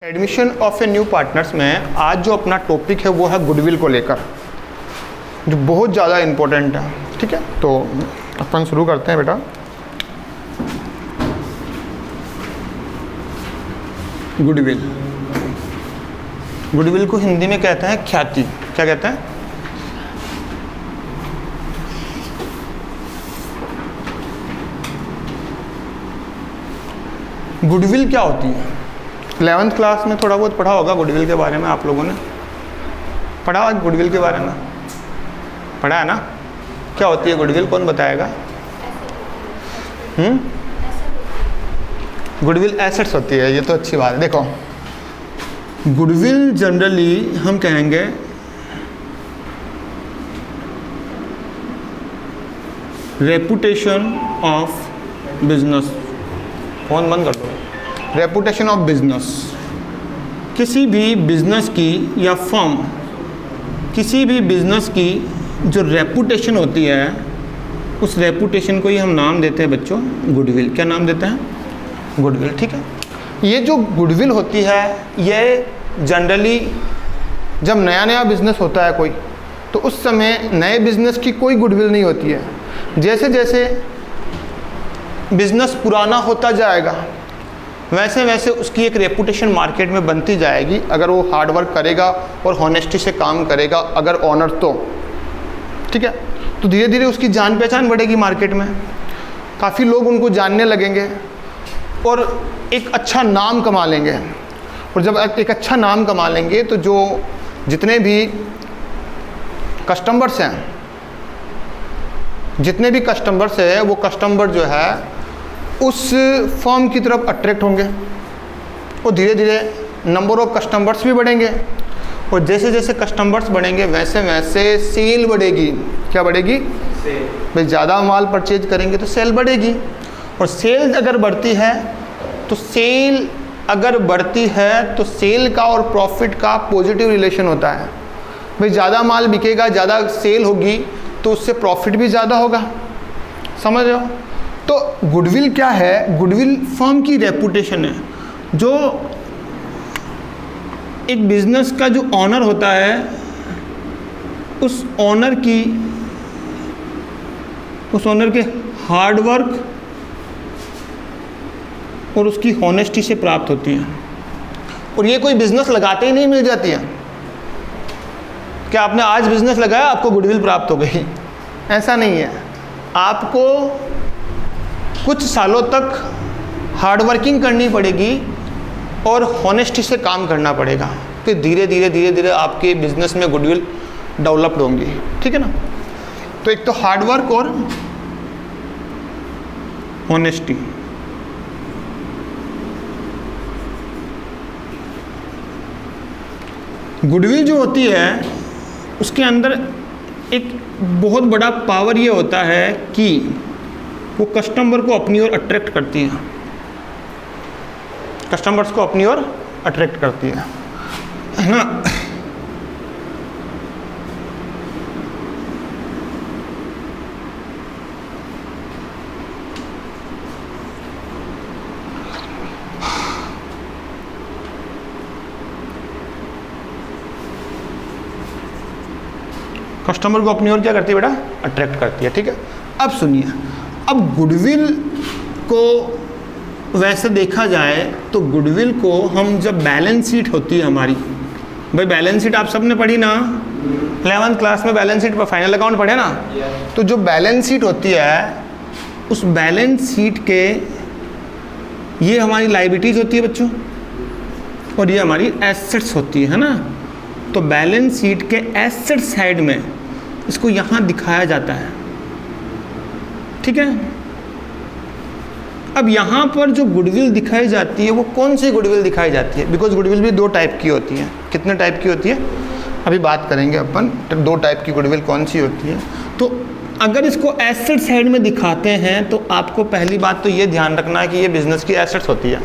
Admission of a new partners में आज जो अपना टॉपिक है वो है गुडविल को लेकर, जो बहुत ज़्यादा इम्पोर्टेंट है। ठीक है, तो अपन शुरू करते हैं बेटा। गुडविल, गुडविल को हिंदी में कहते हैं ख्याति। क्या कहते हैं? गुडविल क्या होती है? 11th क्लास में थोड़ा बहुत पढ़ा होगा गुडविल के बारे में। आप लोगों ने पढ़ा है गुडविल के बारे में? पढ़ा है ना? क्या होती है गुडविल, कौन बताएगा? गुडविल एसेट्स होती है, ये तो अच्छी बात है। देखो, गुडविल जनरली हम कहेंगे रेपुटेशन ऑफ बिजनेस। फोन बंद कर दो। रेपुटेशन ऑफ बिजनेस, किसी भी बिजनेस की या फर्म, किसी भी बिजनेस की जो रेपुटेशन होती है उस रेपुटेशन को ही हम नाम देते हैं बच्चों गुडविल। क्या नाम देते हैं? गुडविल। ठीक है, ये जो गुडविल होती है ये जनरली जब नया नया बिजनेस होता है कोई, तो उस समय नए बिजनेस की कोई गुडविल नहीं होती है। जैसे जैसे बिजनेस पुराना होता जाएगा वैसे वैसे उसकी एक रेपुटेशन मार्केट में बनती जाएगी, अगर वो हार्ड वर्क करेगा और हॉनेस्टी से काम करेगा, अगर ऑनर तो। ठीक है, तो धीरे धीरे उसकी जान पहचान बढ़ेगी मार्केट में, काफ़ी लोग उनको जानने लगेंगे और एक अच्छा नाम कमा लेंगे। और जब एक अच्छा नाम कमा लेंगे तो जो जितने भी कस्टमर्स हैं, जितने भी कस्टमर्स हैं वो कस्टमर जो है उस फर्म की तरफ अट्रैक्ट होंगे और धीरे धीरे नंबर ऑफ कस्टमर्स भी बढ़ेंगे। और जैसे जैसे कस्टमर्स बढ़ेंगे वैसे वैसे सेल बढ़ेगी। क्या बढ़ेगी? सेल। भाई ज़्यादा माल परचेज करेंगे तो सेल बढ़ेगी, और सेल अगर बढ़ती है तो सेल का और प्रॉफिट का पॉजिटिव रिलेशन होता है। भाई ज़्यादा माल बिकेगा, ज़्यादा सेल होगी तो उससे प्रॉफिट भी ज़्यादा होगा। समझ रहे हो? तो गुडविल क्या है? गुडविल फर्म की रेपुटेशन है। जो एक बिजनेस का जो ऑनर होता है उस ऑनर के हार्ड वर्क और उसकी हॉनेस्टी से प्राप्त होती है। और ये कोई बिजनेस लगाते ही नहीं मिल जाती है। क्या आपने आज बिजनेस लगाया आपको गुडविल प्राप्त हो गई? ऐसा नहीं है। आपको कुछ सालों तक हार्ड वर्किंग करनी पड़ेगी और हॉनेस्टी से काम करना पड़ेगा, फिर धीरे धीरे आपके बिजनेस में गुडविल डेवलप्ड होंगी। ठीक है ना? तो एक तो हार्ड वर्क और हॉनेस्टी। गुडविल जो होती है उसके अंदर एक बहुत बड़ा पावर ये होता है कि वो कस्टमर को अपनी ओर अट्रैक्ट करती है। कस्टमर्स को अपनी ओर अट्रैक्ट करती है ना? कस्टमर को अपनी ओर क्या करती है बेटा? अट्रैक्ट करती है। ठीक है, अब सुनिए, अब गुडविल को वैसे देखा जाए तो गुडविल को हम जब बैलेंस शीट होती है हमारी, भाई बैलेंस शीट आप सबने पढ़ी ना? 11th क्लास में बैलेंस शीट पर फाइनल अकाउंट पढ़े ना? तो जो बैलेंस शीट होती है उस बैलेंस शीट के ये हमारी लायबिलिटीज़ होती है बच्चों और ये हमारी एसेट्स होती है ना? तो बैलेंस शीट के एसेट साइड में इसको यहाँ दिखाया जाता है। ठीक है, अब यहाँ पर जो गुडविल दिखाई जाती है वो कौन सी गुडविल दिखाई जाती है? बिकॉज गुडविल भी 2 टाइप की होती है। कितने टाइप की होती है अभी बात करेंगे अपन। 2 टाइप की गुडविल कौन सी होती है? तो अगर इसको एसेट साइड में दिखाते हैं तो आपको पहली बात तो ये ध्यान रखना है कि ये बिजनेस की एसेट्स होती है।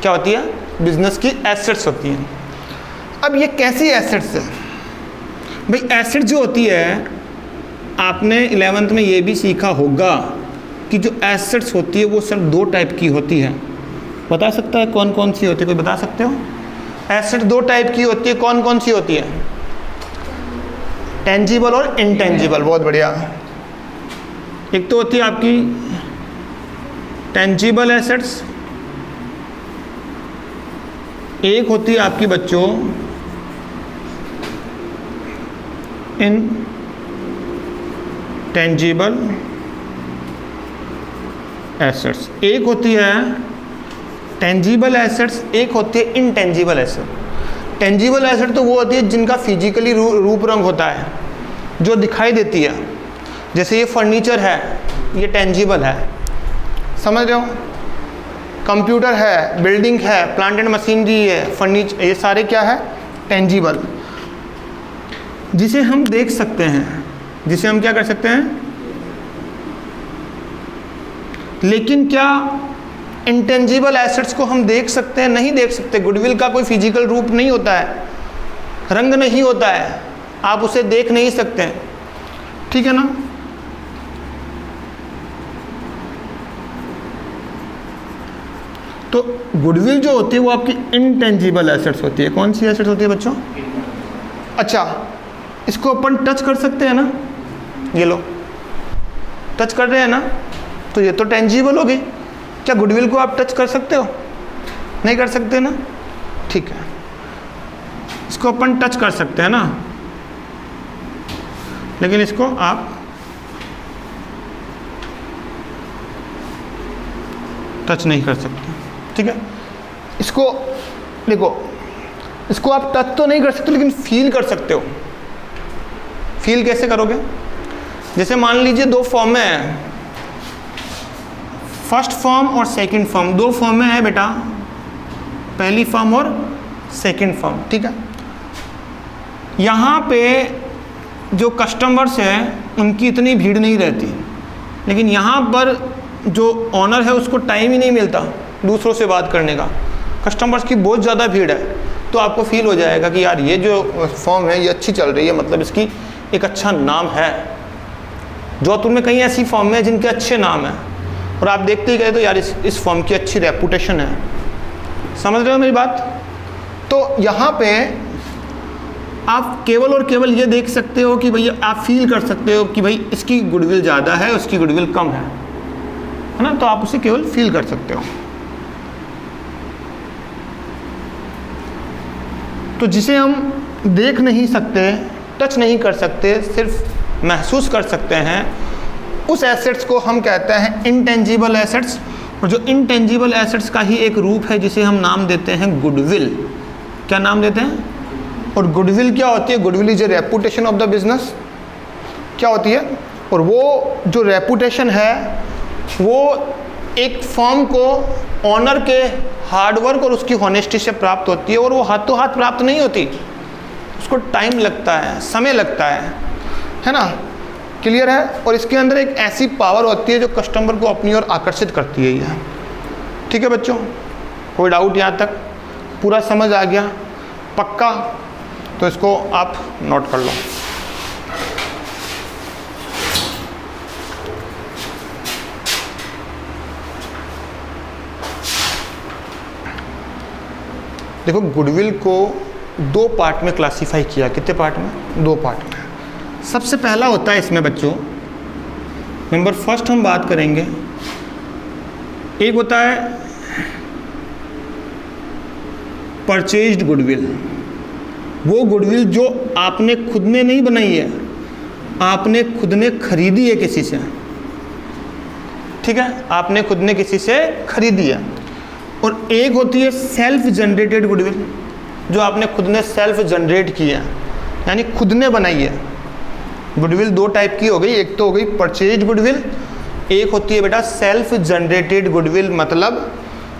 क्या होती है? बिजनेस की एसेट्स होती हैं। अब ये कैसी एसेट्स है? भाई एसेट जो होती है, आपने 11th में ये भी सीखा होगा कि जो एसेट्स होती है वो सिर्फ 2 टाइप की होती है। बता सकता है कौन कौन सी होती है, कोई बता सकते हो? एसेट दो टाइप की होती है, कौन कौन सी होती है? टेंजिबल और इनटेंजिबल। बहुत बढ़िया। एक तो होती है आपकी टेंजिबल एसेट्स, एक होती है आपकी बच्चों इनटेंजिबल एसेट्स। एक होती है टेंजिबल एसेट्स, एक होती है इनटेंजिबल एसेट। टेंजिबल एसेट तो वो होती है जिनका फिजिकली रूप रंग होता है, जो दिखाई देती है। जैसे ये फर्नीचर है, ये टेंजिबल है, समझ रहे हो? कंप्यूटर है, बिल्डिंग है, प्लांट एंड मशीनरी है, फर्नीचर, ये सारे क्या है? टेंजिबल, जिसे हम देख सकते हैं, जिसे हम क्या कर सकते हैं। लेकिन क्या इंटेंजिबल एसेट्स को हम देख सकते हैं? नहीं देख सकते। गुडविल का कोई फिजिकल रूप नहीं होता है, रंग नहीं होता है, आप उसे देख नहीं सकते, ठीक है ना? तो गुडविल जो होती है वो आपकी इनटेंजिबल एसेट्स होती है। कौन सी एसेट्स होती है बच्चों? अच्छा, इसको अपन टच कर सकते हैं ना, ये लो टच कर रहे हैं ना, तो ये तो टेंजिबल हो गई। क्या गुडविल को आप टच कर सकते हो? नहीं कर सकते ना, ठीक है। इसको अपन टच कर सकते हैं ना, लेकिन इसको आप टच नहीं कर सकते, ठीक है। इसको देखो, इसको आप टच तो नहीं कर सकते लेकिन फील कर सकते हो। फील कैसे करोगे? जैसे मान लीजिए दो फॉर्म में है, फर्स्ट फॉर्म और सेकंड फॉर्म, दो फॉर्म में है बेटा, पहली फॉर्म और सेकंड फॉर्म, ठीक है। यहाँ पे जो कस्टमर्स हैं उनकी इतनी भीड़ नहीं रहती, लेकिन यहाँ पर जो ऑनर है उसको टाइम ही नहीं मिलता दूसरों से बात करने का, कस्टमर्स की बहुत ज़्यादा भीड़ है। तो आपको फील हो जाएगा कि यार ये जो फॉर्म है ये अच्छी चल रही है, मतलब इसकी एक अच्छा नाम है। जोधपुर में कई ऐसी फॉर्म है जिनके अच्छे नाम हैं, और आप देखते ही गए तो यार इस फॉर्म की अच्छी रेपुटेशन है। समझ रहे हो मेरी बात? तो यहाँ पे आप केवल और केवल ये देख सकते हो कि भैया, आप फील कर सकते हो कि भाई इसकी गुडविल ज़्यादा है, उसकी गुडविल कम है ना, तो आप उसे केवल फील कर सकते हो। तो जिसे हम देख नहीं सकते, टच नहीं कर सकते, सिर्फ महसूस कर सकते हैं, उस एसेट्स को हम कहते हैं इनटेंजिबल एसेट्स। और जो इनटेंजिबल एसेट्स का ही एक रूप है जिसे हम नाम देते हैं गुडविल। क्या नाम देते हैं? और गुडविल क्या होती है? Goodwill is a reputation of the business. क्या होती है? और वो जो रेपुटेशन है वो एक फर्म को ऑनर के हार्डवर्क और उसकी हॉनेस्टी से प्राप्त होती है, और वो हाथों हाथ प्राप्त नहीं होती, उसको टाइम लगता है, समय लगता है ना? क्लियर है? और इसके अंदर एक ऐसी पावर होती है जो कस्टमर को अपनी ओर आकर्षित करती है ये। ठीक है बच्चों, कोई डाउट यहाँ तक? पूरा समझ आ गया? पक्का? तो इसको आप नोट कर लो। देखो, गुडविल को दो पार्ट में क्लासिफाई किया। कितने पार्ट में? दो पार्ट में। सबसे पहला होता है इसमें बच्चों, नंबर फर्स्ट हम बात करेंगे, एक होता है परचेज्ड गुडविल। वो गुडविल जो आपने खुद ने नहीं बनाई है, आपने खुद ने खरीदी है किसी से। ठीक है, आपने खुद ने किसी से खरीदी है। और एक होती है सेल्फ जनरेटेड गुडविल, जो आपने खुद ने सेल्फ जनरेट की है, यानी खुद ने बनाई है। गुडविल दो टाइप की हो गई, एक तो हो गई परचेज्ड गुडविल, एक होती है बेटा सेल्फ जनरेटेड गुडविल, मतलब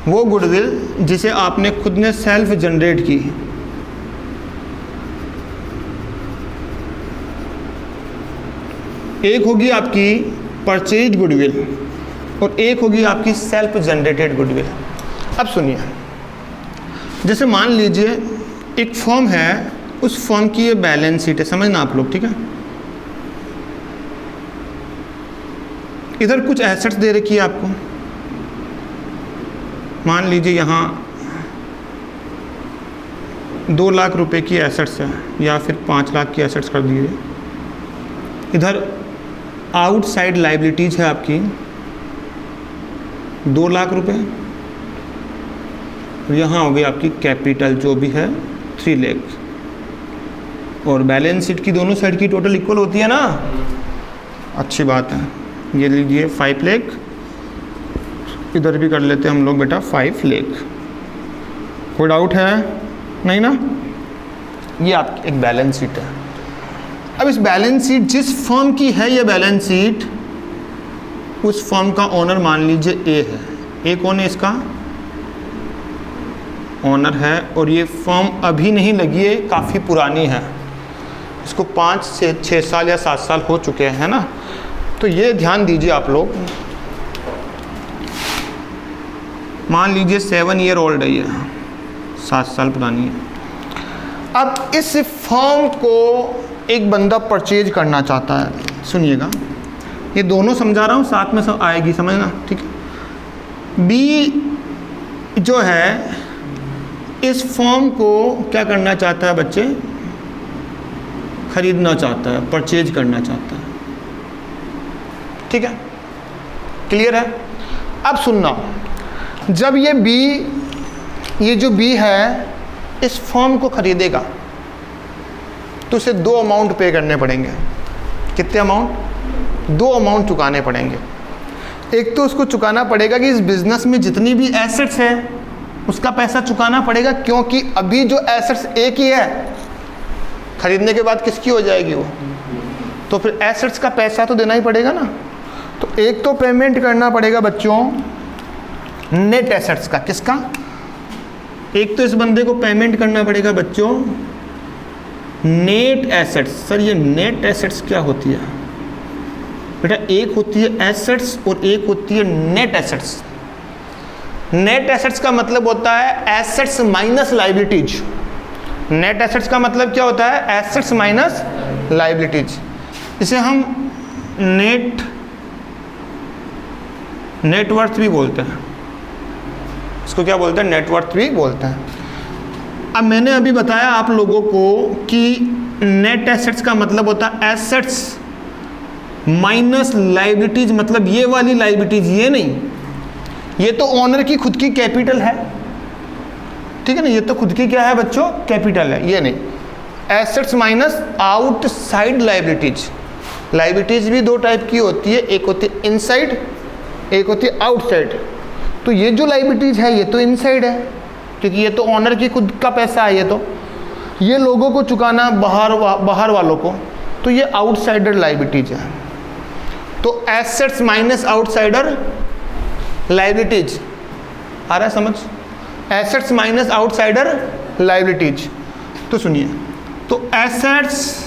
वो गुडविल जिसे आपने खुद ने सेल्फ जनरेट की। एक होगी आपकी परचेज्ड गुडविल और एक होगी आपकी सेल्फ जनरेटेड गुडविल। अब सुनिए, जैसे मान लीजिए एक फर्म है, उस फर्म की ये बैलेंस शीट है, समझना आप लोग, ठीक है। इधर कुछ एसेट्स दे रखी है आपको, मान लीजिए यहाँ 2 लाख रुपए की एसेट्स है या फिर 5 लाख की एसेट्स कर दीजिए। इधर आउटसाइड लाइबिलिटीज है आपकी 2 लाख रुपए, यहाँ हो गई आपकी कैपिटल जो भी है 3 लाख, और बैलेंस शीट की दोनों साइड की टोटल इक्वल होती है ना, अच्छी बात है। ये लीजिए 5 लाख, इधर भी कर लेते हैं हम लोग बेटा 5 लाख। कोई डाउट है? नहीं ना? ये आपकी एक बैलेंस शीट है। अब इस बैलेंस शीट जिस फर्म की है ये बैलेंस शीट, उस फर्म का ओनर मान लीजिए ए है। ए कौन है इसका? ओनर है, और ये फर्म अभी नहीं लगी है, काफ़ी पुरानी है, इसको 5 से 6 साल या 7 साल हो चुके हैं ना। तो ये ध्यान दीजिए आप लोग, मान लीजिए 7 ईयर ओल्ड है ये, 7 साल पुरानी है। अब इस फर्म को एक बंदा परचेज करना चाहता है। सुनिएगा, ये दोनों समझा रहा हूँ, साथ में सब आएगी समझना, ठीक है। बी जो है इस फर्म को क्या करना चाहता है बच्चे? खरीदना चाहता है, परचेज करना चाहता है, ठीक है, क्लियर है? अब सुनना, जब ये बी, ये जो बी है इस फर्म को खरीदेगा तो उसे 2 अमाउंट पे करने पड़ेंगे। कितने अमाउंट? 2 अमाउंट चुकाने पड़ेंगे। एक तो उसको चुकाना पड़ेगा कि इस बिजनेस में जितनी भी एसेट्स है उसका पैसा चुकाना पड़ेगा, क्योंकि अभी जो एसेट्स एक ही है, खरीदने के बाद किसकी हो जाएगी वो, तो फिर एसेट्स का पैसा तो देना ही पड़ेगा ना। तो एक तो पेमेंट करना पड़ेगा बच्चों नेट एसेट्स का। किसका? एक तो इस बंदे को पेमेंट करना पड़ेगा बच्चों नेट एसेट्स। सर ये नेट एसेट्स क्या होती है बेटा? एक होती है एसेट्स और एक होती है नेट एसेट्स। नेट एसेट्स का मतलब होता है assets minus liabilities. Net assets का मतलब क्या होता है? Assets minus liabilities. इसे हम नेटवर्थ भी बोलते हैं। इसको क्या बोलते हैं? नेटवर्थ भी बोलते हैं। अब मैंने अभी बताया आप लोगों को कि नेट एसेट्स का मतलब होता है एसेट्स माइनस लायबिलिटीज, मतलब ये वाली लायबिलिटीज, ये नहीं, ये तो ओनर की खुद की कैपिटल है, ठीक है ना, ये तो खुद की क्या है बच्चों? कैपिटल है, ये नहीं। Assets minus outside liabilities. Liabilities भी 2 टाइप की होती है, एक होती है इनसाइड, एक होती है आउटसाइड। तो ये जो लायबिलिटीज है ये तो इनसाइड है, क्योंकि ये तो ओनर की खुद का पैसा है, ये लोगों को चुकाना बाहर वालों को, तो ये आउटसाइडर लायबिलिटीज है। तो एसेट्स माइनस आउटसाइडर लायबिलिटीज, आ रहा है समझ? Assets minus outsider liabilities. तो सुनिए, तो एसेट्स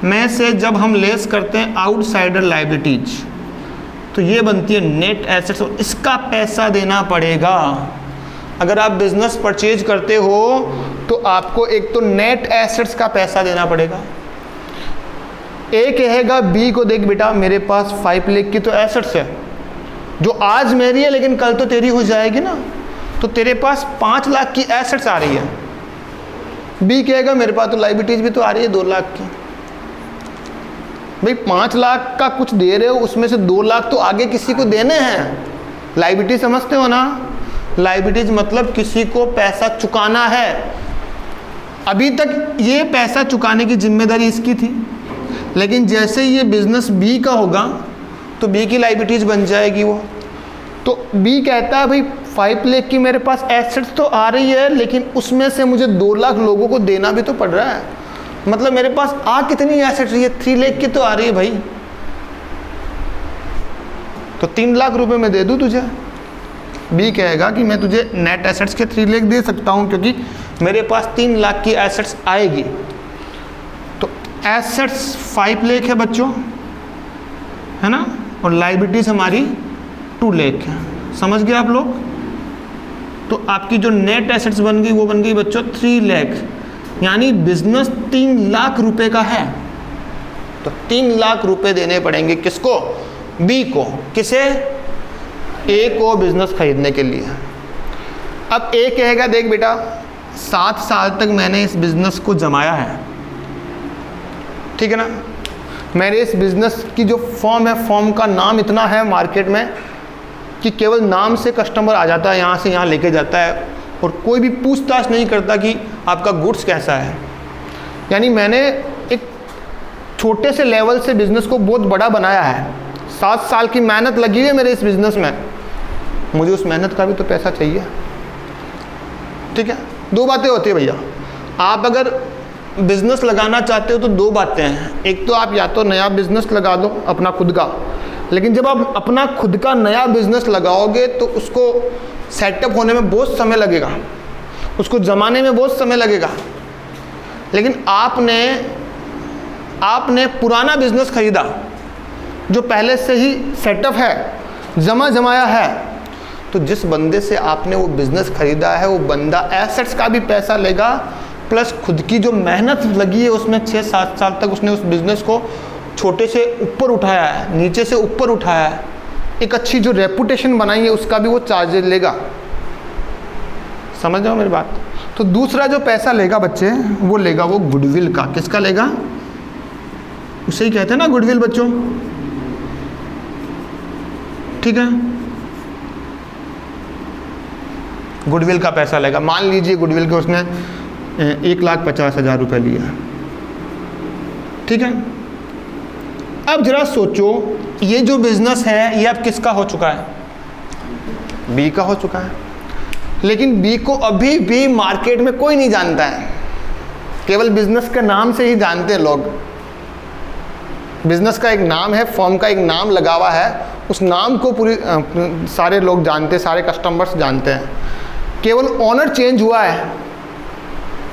में से जब हम लेस करते हैं आउटसाइडर लायबिलिटीज तो ये बनती है नेट एसेट्स, और इसका पैसा देना पड़ेगा। अगर आप बिजनेस परचेज करते हो तो आपको एक तो नेट एसेट्स का पैसा देना पड़ेगा। ए कहेगा बी को, देख बेटा मेरे पास 5 लाख की तो एसेट्स है जो आज मेरी है लेकिन कल तो तेरी हो जाएगी ना, तो तेरे पास 5 लाख की एसेट्स आ रही है। बी कहेगा मेरे पास तो लायबिलिटीज भी तो आ रही है 2 लाख की। भाई 5 लाख का कुछ दे रहे हो, उसमें से 2 लाख तो आगे किसी को देने हैं। लायबिलिटीज समझते हो ना? लायबिलिटीज मतलब किसी को पैसा चुकाना है। अभी तक ये पैसा चुकाने की जिम्मेदारी इसकी थी, लेकिन जैसे ये बिजनेस बी का होगा तो बी की लायबिलिटीज बन जाएगी वो। तो बी कहता है भाई 5 लाख की मेरे पास एसेट्स तो आ रही है, लेकिन उसमें से मुझे 2 लाख लोगों को देना भी तो पड़ रहा है। मतलब मेरे पास कितनी एसेट्स रही है? 3 लाख की तो आ रही है भाई, तो 3 लाख रुपए मैं दे दूं तुझे। बी कहेगा कि मैं तुझे नेट एसेट्स के 3 लाख दे सकता हूं क्योंकि मेरे पास 3 लाख की एसेट्स आएगी। तो एसेट्स 5 लाख है बच्चों, है ना, और लायबिलिटीज हमारी 2 लाख है। समझ गए आप लोग? तो आपकी जो नेट एसेट्स बन गई वो बन गई बच्चों 3 लाख, यानी बिजनेस 3 लाख रुपए का है। तो 3 लाख रुपए देने पड़ेंगे किसको? बी को। किसे? ए को बिजनेस खरीदने के लिए। अब ए कहेगा देख बेटा 7 साल तक मैंने इस बिज़नेस को जमाया है, ठीक है ना, मेरे इस बिज़नेस की जो फॉर्म है, फॉर्म का नाम इतना है मार्केट में कि केवल नाम से कस्टमर आ जाता है, यहाँ से यहाँ लेके जाता है और कोई भी पूछताछ नहीं करता कि आपका गुड्स कैसा है। यानी मैंने एक छोटे से लेवल से बिज़नेस को बहुत बड़ा बनाया है। 7 साल की मेहनत लगी है मेरे इस बिज़नेस में, मुझे उस मेहनत का भी तो पैसा चाहिए, ठीक है। 2 बातें होती है भैया, आप अगर बिज़नेस लगाना चाहते हो तो 2 बातें हैं। एक तो आप या तो नया बिज़नेस लगा दो अपना खुद का, लेकिन जब आप अपना खुद का नया बिज़नेस लगाओगे तो उसको सेटअप होने में बहुत समय लगेगा, उसको जमाने में बहुत समय लगेगा। लेकिन आपने पुराना बिज़नेस खरीदा जो पहले से ही सेटअप है, जमाया है, तो जिस बंदे से आपने वो बिज़नेस खरीदा है वो बंदा एसेट्स का भी पैसा लेगा, प्लस खुद की जो मेहनत लगी है उसमें 6-7 साल तक उसने उस बिज़नेस को छोटे से ऊपर उठाया है, नीचे से ऊपर उठाया है, एक अच्छी जो रेपुटेशन बनाई है उसका भी वो चार्जेस लेगा। समझ रहे हो मेरी बात? तो दूसरा जो पैसा लेगा बच्चे वो लेगा वो गुडविल का। किसका लेगा? उसे ही कहते हैं ना गुडविल बच्चों, ठीक है। गुडविल का पैसा लेगा। मान लीजिए गुडविल के उसने 1,50,000 रुपये लिया, ठीक है। अब जरा सोचो ये जो बिजनेस है ये अब किसका हो चुका है? बी का हो चुका है। लेकिन बी को अभी भी मार्केट में कोई नहीं जानता है, केवल बिजनेस के नाम से ही जानते हैं लोग। बिजनेस का एक नाम है, फर्म का एक नाम लगा हुआ है, उस नाम को पूरी सारे लोग जानते हैं, सारे कस्टमर्स जानते हैं। केवल ओनर चेंज हुआ है,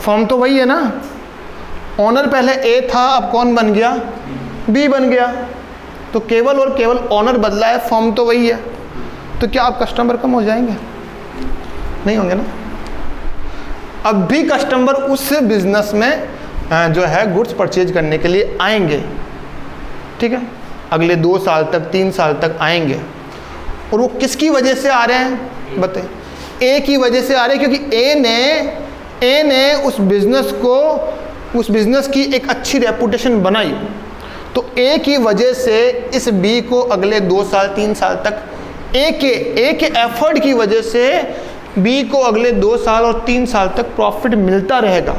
फर्म तो वही है ना। ओनर पहले ए था, अब कौन बन गया? बी बन गया। तो केवल और केवल ओनर बदला है, फर्म तो वही है। तो क्या अब कस्टमर कम हो जाएंगे? नहीं होंगे ना। अब भी कस्टमर उस बिजनेस में जो है गुड्स परचेज करने के लिए आएंगे, ठीक है। अगले 2 साल तक 3 साल तक आएंगे। और वो किसकी वजह से आ रहे हैं बताइए? ए की वजह से आ रहे हैं, क्योंकि ए ने उस बिजनेस की एक अच्छी रेपुटेशन बनाई। तो ए की वजह से इस बी को अगले 2 साल 3 साल तक ए के एफर्ट की वजह से बी को अगले 2 साल और 3 साल तक प्रॉफिट मिलता रहेगा।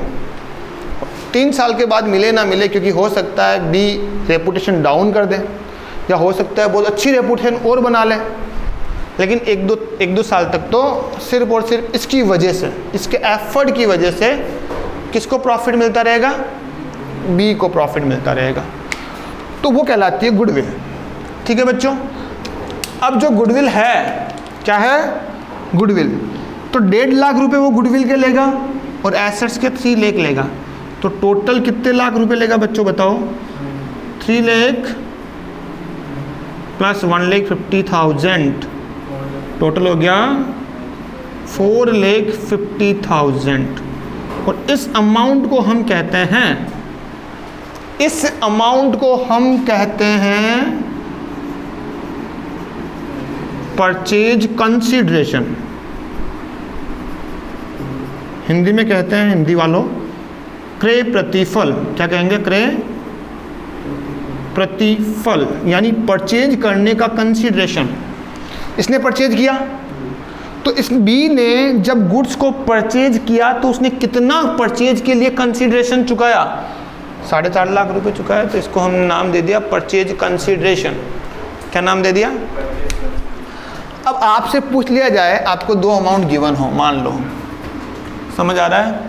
3 साल के बाद मिले ना मिले, क्योंकि हो सकता है बी रेपुटेशन डाउन कर दे, या हो सकता है बहुत अच्छी रेपुटेशन और बना ले, लेकिन एक दो साल तक तो सिर्फ और सिर्फ इसकी वजह से, इसके एफर्ट की वजह से किसको प्रॉफिट मिलता रहेगा? बी को प्रॉफिट मिलता रहेगा। तो वो कहलाती है गुडविल, ठीक है बच्चों। अब जो गुडविल है क्या है? गुडविल। तो 1.5 लाख रुपए वो गुडविल के लेगा और एसेट्स के 3 लाख लेगा। तो टोटल कितने लाख रुपए लेगा बच्चों बताओ? 3 लाख प्लस 1,50,000, टोटल हो गया 4,50,000। और इस अमाउंट को हम कहते हैं, परचेज कंसीडरेशन। हिंदी में कहते हैं, हिंदी वालों, क्रय प्रतिफल। क्या कहेंगे? क्रय प्रतिफल, यानी परचेज करने का कंसीडरेशन। इसने परचेज किया, तो इस बी ने जब गुड्स को परचेज किया तो उसने कितना परचेज के लिए कंसीडरेशन चुकाया? 4.5 लाख रुपए चुकाया। तो इसको हम नाम दे दिया परचेज कंसीडरेशन। क्या नाम दे दिया? अब आपसे पूछ लिया जाए, आपको 2 अमाउंट गिवन हो, मान लो, समझ आ रहा है?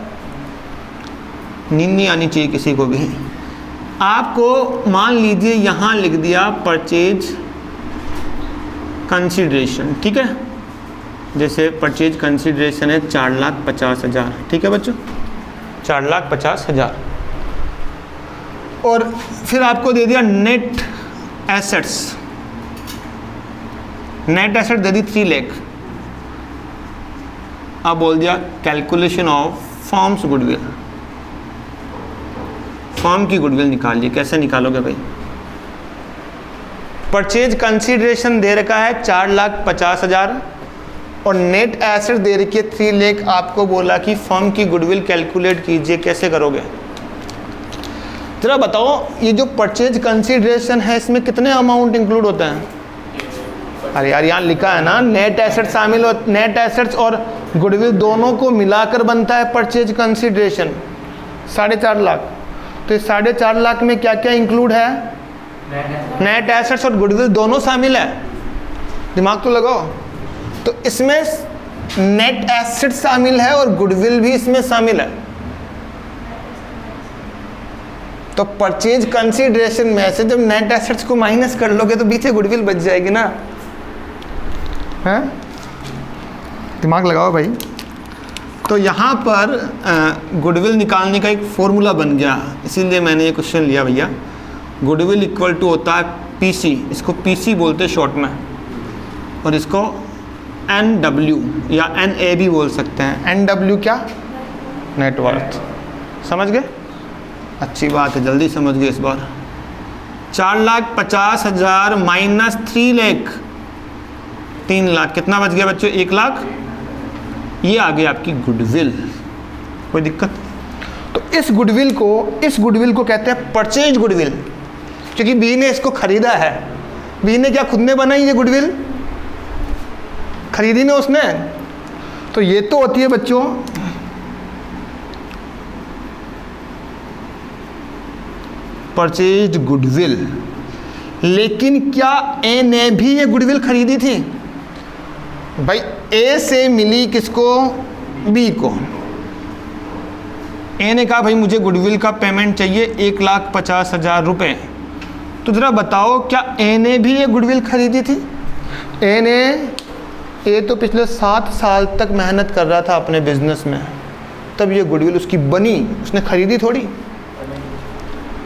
नींद नहीं आनी चाहिए किसी को भी। आपको मान लीजिए यहाँ लिख दिया परचेज कंसीडरेशन, ठीक है। जैसे परचेज कंसीडरेशन है 4,50,000, ठीक है बच्चों, 4,50,000। और फिर आपको दे दिया नेट एसेट्स। नेट एसेट दे दी 3 लाख। अब बोल दिया calculation of firms goodwill. Firm की गुडविल निकालिए। कैसे निकालोगे भाई? परचेज कंसीडरेशन दे रखा है 4,50,000 और नेट एसेट दे रखी है 3 लाख, आपको बोला कि फर्म की गुडविल कैलकुलेट कीजिए, कैसे करोगे? जरा बताओ, ये जो परचेज कंसीडरेशन है इसमें कितने अमाउंट इंक्लूड होते हैं? अरे यार यहाँ लिखा है ना, नेट एसेट शामिल हो, नेट एसेट्स और गुडविल दोनों को मिलाकर बनता है परचेज कंसीडरेशन 4.5 लाख। तो इस 4.5 लाख में क्या क्या इंक्लूड है? नेट एसेट्स और गुडविल दोनों शामिल है। दिमाग तो लगाओ। तो इसमें नेट एसेट शामिल है और गुडविल भी इसमें शामिल है। तो परचेज कंसीडरेशन में से जब नेट एसेट्स को माइनस कर लोगे तो पीछे गुडविल बच जाएगी ना, है? दिमाग लगाओ भाई। तो यहाँ पर गुडविल निकालने का एक फॉर्मूला बन गया, इसीलिए मैंने ये क्वेश्चन लिया भैया। गुडविल इक्वल टू होता है पीसी, इसको पीसी बोलते हैं शॉर्ट में, और इसको NW या NA भी बोल सकते हैं। NW क्या? नेटवर्थ। समझ गए? अच्छी बात है, जल्दी समझ गए इस बार। 4,50,000 माइनस 3 लाख, 3 लाख, कितना बच गया बच्चों? 1 लाख। ये आ गई आपकी गुडविल। कोई दिक्कत? तो इस गुडविल को कहते हैं परचेज गुडविल, क्योंकि बी ने इसको खरीदा है। बी ने क्या खुद ने बनाई ये गुडविल? खरीदी ना उसने। तो ये तो होती है बच्चों परचेज गुडविल। लेकिन क्या ए ने भी ये गुडविल खरीदी थी? भाई ए से मिली किसको? बी को। ए ने कहा भाई मुझे गुडविल का पेमेंट चाहिए 1,50,000 रुपये। तो ज़रा बताओ, क्या ए ने भी ये गुडविल खरीदी थी? ए तो पिछले 7 साल तक मेहनत कर रहा था अपने बिजनेस में, तब ये गुडविल उसकी बनी, उसने खरीदी थोड़ी।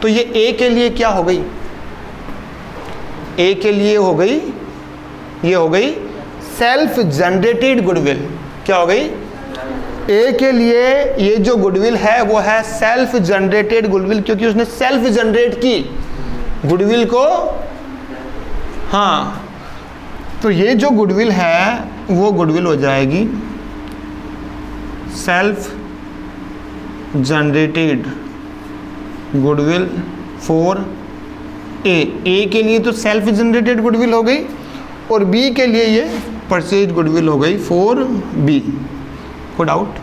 तो ये ए के लिए क्या हो गई? ए के लिए हो गई, ये हो गई सेल्फ जनरेटेड गुडविल। क्या हो गई? ए के लिए ये जो गुडविल है वो है सेल्फ जनरेटेड गुडविल, क्योंकि उसने सेल्फ जनरेट की गुडविल को। हाँ, तो ये जो गुडविल है वो गुडविल हो जाएगी self generated goodwill for a के लिए तो सेल्फ जनरेटेड गुडविल हो गई, और बी के लिए ये परचेज गुडविल हो गई फॉर बी। कोई डाउट?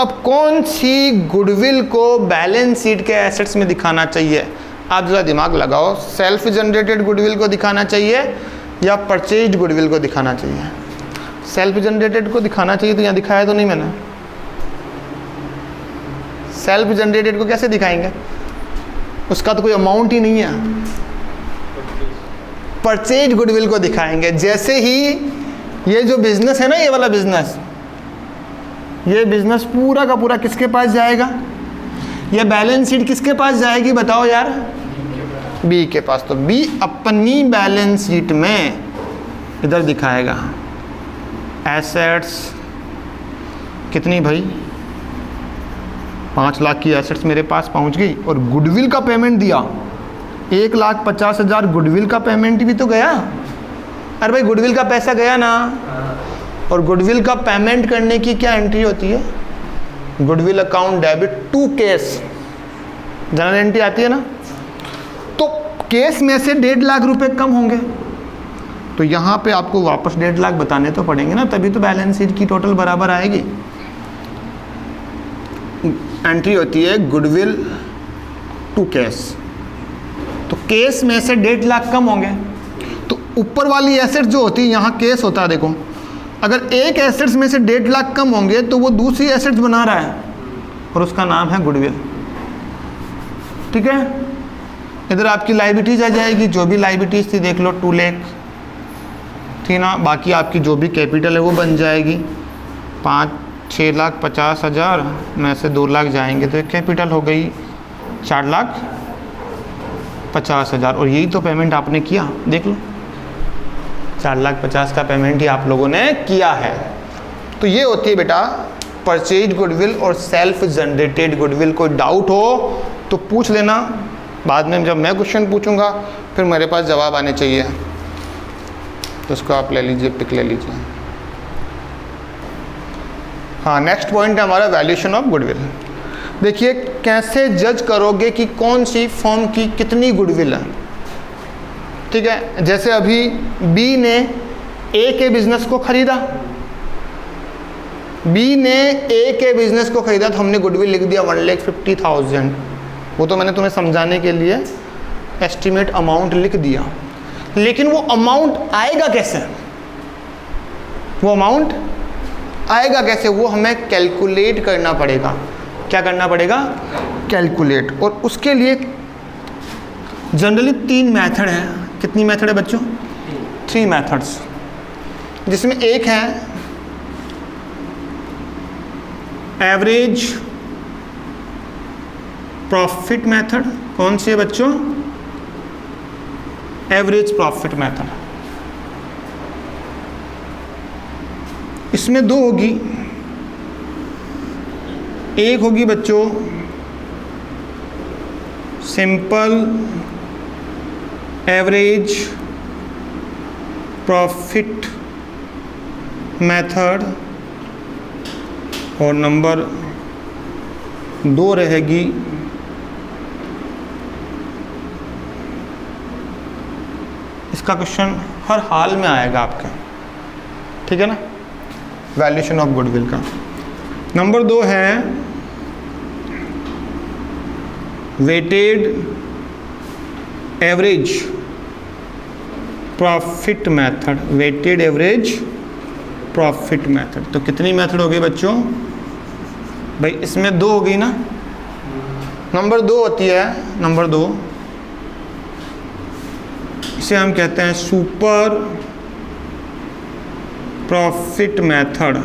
अब कौन सी गुडविल को बैलेंस शीट के एसेट्स में दिखाना चाहिए? आप जरा दिमाग लगाओ। सेल्फ जनरेटेड गुडविल को दिखाना चाहिए या परचेज गुडविल को दिखाना चाहिए? सेल्फ जनरेटेड को दिखाना चाहिए, तो यहाँ दिखाया तो नहीं मैंने। सेल्फ जनरेटेड को कैसे दिखाएंगे? उसका तो कोई अमाउंट ही नहीं है। परचेज गुडविल को दिखाएंगे। जैसे ही ये जो बिजनेस है ना, ये वाला बिजनेस, ये बिजनेस पूरा का पूरा किसके पास जाएगा? ये बैलेंस शीट किसके पास जाएगी बताओ यार? बी के पास। तो बी अपनी बैलेंस शीट में इधर दिखाएगा एसेट्स कितनी भाई? 5 लाख की एसेट्स मेरे पास पहुंच गई, और गुडविल का पेमेंट दिया 1,50,000। गुडविल का पेमेंट भी तो गया। अरे भाई गुडविल का पैसा गया ना। और गुडविल का पेमेंट करने की क्या एंट्री होती है? Goodwill account debit to cash, general entry आती है ना। तो केस में से 1.5 लाख रुपए कम होंगे, तो यहाँ पे आपको वापस 1.5 लाख बताने तो पड़ेंगे ना, तभी तो बैलेंस शीट की टोटल बराबर आएगी। एंट्री होती है गुडविल टू केस, तो केस में से 1.5 लाख कम होंगे। तो ऊपर वाली एसेट जो होती है, यहाँ केस होता है, देखो अगर एक एसेट्स में से 1.5 लाख कम होंगे तो वो दूसरी एसेट्स बना रहा है, और उसका नाम है गुडविल। ठीक है, इधर आपकी लाइबिलिटीज आ जाएगी, जो भी लाइबिलिटीज थी देख लो 2 लाख थी ना, बाकी आपकी जो भी कैपिटल है वो बन जाएगी 6,50,000 में से 2 लाख जाएंगे, तो एक कैपिटल हो गई 4,50,000। और यही तो पेमेंट आपने किया, देख लो 4,50,000 का पेमेंट ही आप लोगों ने किया है। तो ये होती है बेटा परचेज गुडविल और सेल्फ जनरेटेड गुडविल। कोई डाउट हो तो पूछ लेना, बाद में जब मैं क्वेश्चन पूछूंगा फिर मेरे पास जवाब आने चाहिए, तो उसको आप ले लीजिए, पिक ले लीजिए। हाँ, नेक्स्ट पॉइंट है हमारा वैल्यूएशन ऑफ गुडविल। देखिए कैसे जज करोगे कि कौन सी फर्म की कितनी गुडविल है। ठीक है, जैसे अभी बी ने ए के बिजनेस को खरीदा, बी ने ए के बिजनेस को खरीदा तो हमने गुडविल लिख दिया 1,50,000। वो तो मैंने तुम्हें समझाने के लिए एस्टिमेट अमाउंट लिख दिया, लेकिन वो अमाउंट आएगा कैसे, वो अमाउंट आएगा कैसे, वो हमें कैलकुलेट करना पड़ेगा। क्या करना पड़ेगा? कैलकुलेट। और उसके लिए जनरली 3 मेथड है। कितनी मेथड है बच्चों? 3 मेथड्स, जिसमें एक है एवरेज प्रॉफिट मेथड। कौन सी है बच्चों? Average profit method. इसमें 2 होगी। एक होगी बच्चों सिंपल एवरेज प्रॉफिट मेथड, और नंबर 2 रहेगी इसका क्वेश्चन हर हाल में आएगा आपके, ठीक है ना, वैल्यूएशन ऑफ गुडविल का। नंबर 2 है weighted average profit method. Weighted average profit method. तो कितनी मेथड हो गई बच्चों? भाई इसमें 2 हो गई ना। नंबर 2 होती है, नंबर 2 इसे हम कहते हैं सुपर प्रॉफिट मेथड।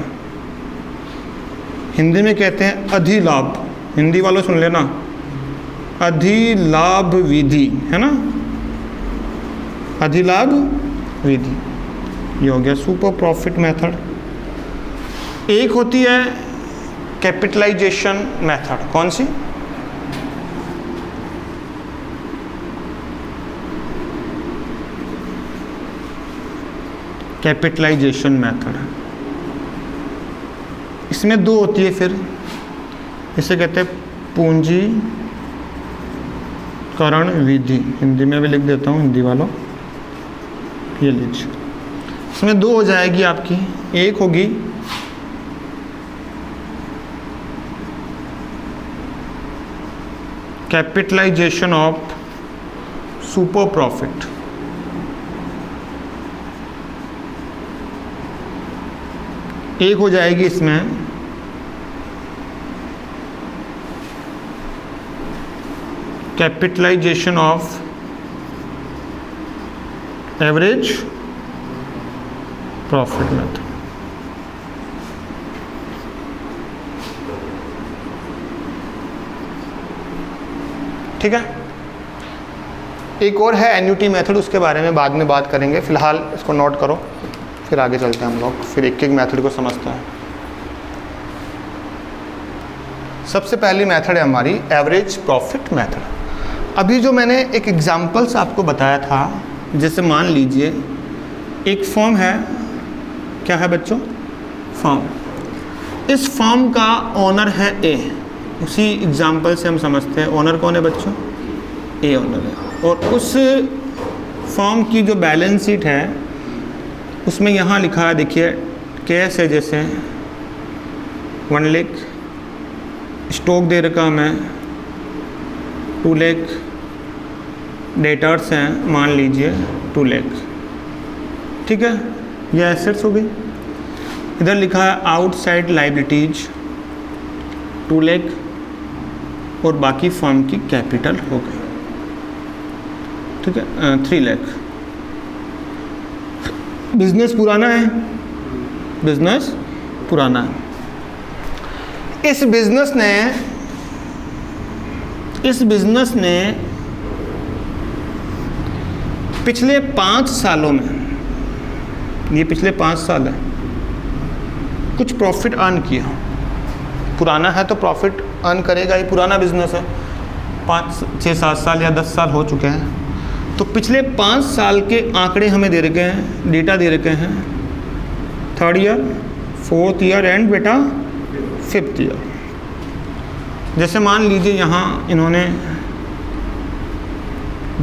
हिंदी में कहते हैं अधिलाभ। हिंदी वालों सुन लेना, अधिलाभ विधि, है ना, अधिलाभ विधि। ये हो गया सुपर प्रॉफिट मेथड। एक होती है कैपिटलाइजेशन मेथड। कौन सी? Capitalisation method. इसमें 2 होती है फिर, इसे कहते हैं पूंजीकरण विधि। हिंदी में भी लिख देता हूँ, हिंदी वालों ये लीजिए। इसमें 2 हो जाएगी आपकी। एक होगी कैपिटलाइजेशन ऑफ सुपर प्रॉफिट, एक हो जाएगी इसमें capitalization of average profit method. ठीक है। एक और है एन्युटी मेथड, उसके बारे में बाद में बात करेंगे, फिलहाल इसको नोट करो, फिर आगे चलते हैं हम लोग, फिर एक एक मेथड को समझते हैं। सबसे पहली मेथड है हमारी एवरेज प्रॉफिट मेथड। अभी जो मैंने एक एग्जांपल्स आपको बताया था, जैसे मान लीजिए एक फर्म है, क्या है बच्चों? फर्म। इस फर्म का ओनर है ए। उसी एग्जांपल से हम समझते हैं ओनर कौन है बच्चों? ए ओनर है। और उस फर्म की जो बैलेंस शीट है उसमें यहाँ लिखा है, देखिए कैश है, जैसे 1 लाख, स्टॉक दे रखा हमें 2 लाख, डेटर्स हैं मान लीजिए 2 लाख, ठीक है, ये एसेट्स हो गई। इधर लिखा है आउटसाइड लायबिलिटीज 2 लाख, और बाकी फर्म की कैपिटल हो गई, ठीक है, 3 लाख। बिजनेस पुराना है, बिजनेस पुराना है। इस बिजनेस ने पिछले 5 सालों में, ये पिछले 5 साल है, कुछ प्रॉफिट अर्न किया। पुराना है तो प्रॉफिट अर्न करेगा ही, पुराना बिजनेस है, 5, 6, 7 साल या 10 साल हो चुके हैं। तो पिछले 5 साल के आंकड़े हमें दे रखे हैं, डेटा दे रखे हैं, 3rd year, 4th year and बेटा 5th ईयर। जैसे मान लीजिए यहाँ इन्होंने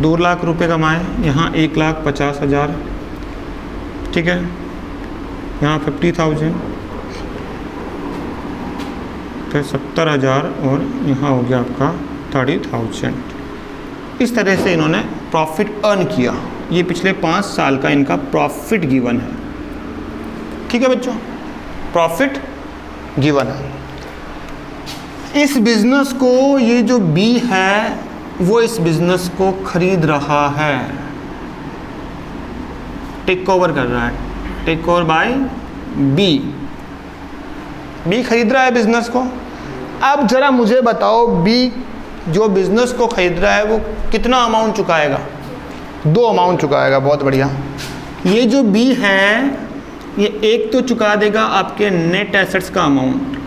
2 लाख रुपए कमाए, यहाँ 1,50,000, ठीक है, यहाँ 50,000, फिर 70,000 और यहाँ हो गया आपका 30,000। इस तरह से इन्होंने प्रॉफिट अर्न किया। ये पिछले 5 साल का इनका प्रॉफिट गिवन है। ठीक है बच्चों, प्रॉफिट गिवन है। इस बिजनेस को, ये जो बी है वो इस बिजनेस को खरीद रहा है, टेक ओवर कर रहा है, take over by B. B खरीद रहा है बिजनेस को। अब जरा मुझे बताओ, बी जो बिजनेस को खरीद रहा है वो कितना अमाउंट चुकाएगा? 2 अमाउंट चुकाएगा। बहुत बढ़िया। ये जो बी है ये एक तो चुका देगा आपके नेट एसेट्स का अमाउंट,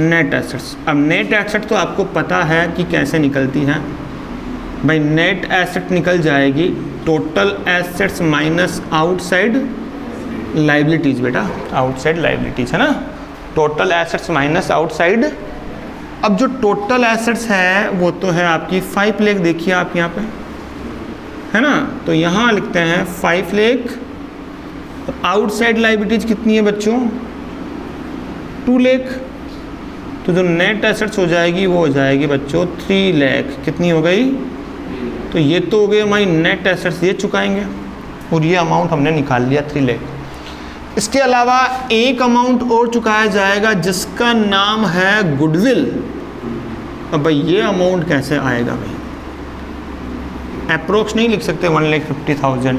नेट एसेट्स। अब नेट एसेट तो आपको पता है कि कैसे निकलती है भाई। नेट एसेट निकल जाएगी total assets minus outside liabilities. बेटा आउटसाइड लाइबिलिटीज है ना, टोटल एसेट्स माइनस आउटसाइड। अब जो टोटल एसेट्स है वो तो है आपकी 5 लाख। देखिए आप यहाँ पे है ना, तो यहाँ लिखते हैं 5 लाख। आउटसाइड लाइबिलिटीज कितनी है बच्चों? 2 लाख। तो जो नेट एसेट्स हो जाएगी वो हो जाएगी बच्चों 3 लाख। कितनी हो गई? तो ये तो हो गई हमारी नेट एसेट्स, ये चुकाएंगे और ये अमाउंट हमने निकाल लिया 3 लाख। इसके अलावा एक अमाउंट और चुकाया जाएगा जिसका नाम है गुडविल। अब भाई ये अमाउंट कैसे आएगा भाई? अप्रोक्स नहीं लिख सकते 1,50,000,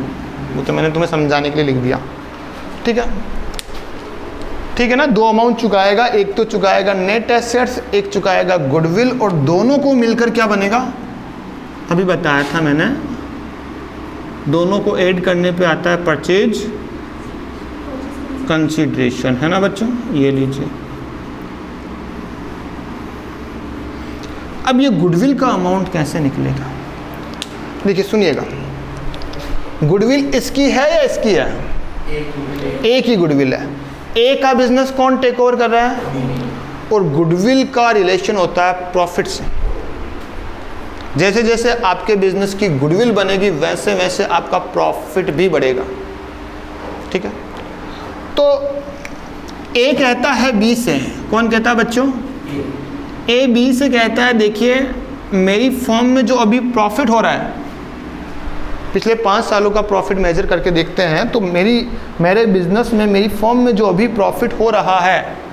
वो तो मैंने तुम्हें समझाने के लिए लिख दिया। ठीक है, ठीक है ना। 2 अमाउंट चुकाएगा, एक तो चुकाएगा नेट एसेट्स, एक चुकाएगा गुडविल, और दोनों को मिलकर क्या बनेगा? अभी बताया था मैंने, दोनों को ऐड करने पे आता है परचेज कंसीडरेशन, है ना बच्चों। ये लीजिए। अब ये गुडविल का अमाउंट कैसे निकलेगा? देखिए सुनिएगा, गुडविल इसकी है या इसकी है? एक ही गुडविल है। ए का बिजनेस कौन टेक ओवर कर रहा है? और गुडविल का रिलेशन होता है प्रॉफिट से। जैसे जैसे आपके बिजनेस की गुडविल बनेगी वैसे वैसे आपका प्रॉफिट भी बढ़ेगा। ठीक है, तो ए कहता है बी से, कौन कहता है बच्चों? ए बी से कहता है देखिए मेरी फर्म में जो अभी प्रॉफिट हो रहा है, पिछले 5 सालों का प्रॉफिट मेजर करके देखते हैं तो मेरे बिजनेस में, मेरी फर्म में जो अभी प्रॉफिट हो रहा है,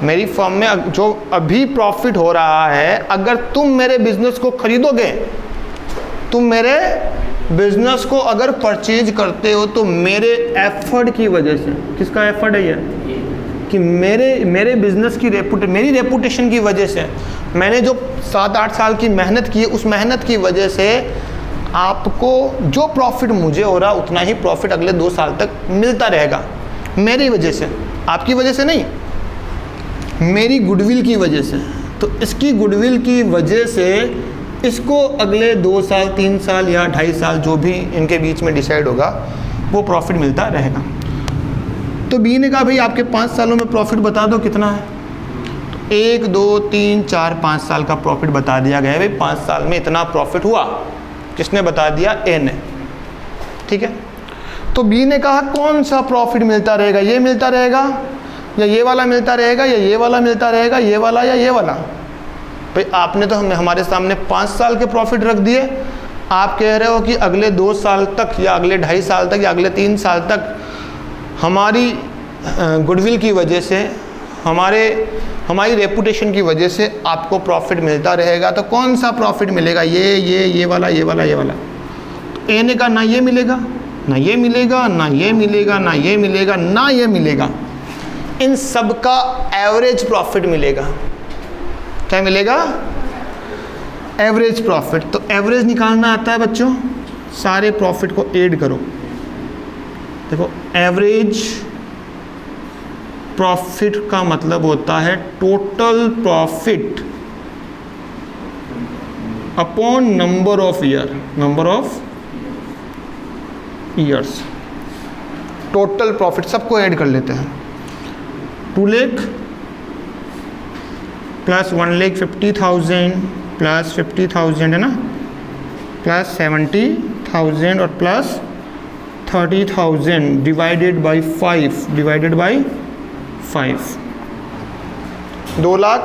मेरी फर्म में जो अभी प्रॉफिट हो रहा है, अगर तुम मेरे बिजनेस को खरीदोगे, तुम मेरे बिजनेस को अगर परचेज करते हो तो मेरे एफर्ट की वजह से, किसका एफर्ट है ये? कि मेरे बिजनेस की मेरी रेपुटेशन की वजह से, मैंने जो 7-8 साल की मेहनत की, उस मेहनत की वजह से आपको जो प्रॉफिट मुझे हो रहा उतना ही प्रॉफिट अगले 2 साल तक मिलता रहेगा, मेरी वजह से, आपकी वजह से नहीं, मेरी गुडविल की वजह से। तो इसकी गुडविल की वजह से इसको अगले 2 साल 3 साल या 2.5 साल जो भी इनके बीच में डिसाइड होगा वो प्रॉफिट मिलता रहेगा। तो बी ने कहा भाई आपके 5 सालों में प्रॉफिट बता दो कितना है। तो 1 2 3 4 5 साल का प्रॉफिट बता दिया गया है भाई, 5 साल में इतना प्रॉफिट हुआ। किसने बता दिया? ए ने। ठीक है, तो बी ने कहा कौन सा प्रॉफिट मिलता रहेगा? ये मिलता रहेगा या ये वाला मिलता रहेगा या ये वाला मिलता रहेगा, ये वाला या ये वाला? भाई आपने तो हमारे सामने 5 साल के प्रॉफिट रख दिए, आप कह रहे हो कि अगले 2 साल तक या अगले 2.5 साल तक या अगले 3 साल तक हमारी गुडविल की वजह से, हमारी रेपुटेशन की वजह से आपको प्रॉफिट मिलता रहेगा। तो कौन सा प्रॉफिट मिलेगा? ये वाला, ये वाला, ये वाला। तो ए ने कहा ना ये मिलेगा, ना ये मिलेगा, ना ये मिलेगा, ना ये मिलेगा, ना ये मिलेगा। इन सब का एवरेज प्रॉफिट मिलेगा। क्या मिलेगा? Average profit. तो एवरेज निकालना आता है बच्चों, सारे प्रॉफिट को ऐड करो। देखो एवरेज प्रॉफिट का मतलब होता है total profit upon number of year, number of years. Total profit सबको ऐड कर लेते हैं। 2 लाख प्लस 1,50,000 प्लस 50,000 है ना, प्लस 70,000 और plus 30,000 divided by 5, divided by 5। 2 lakh,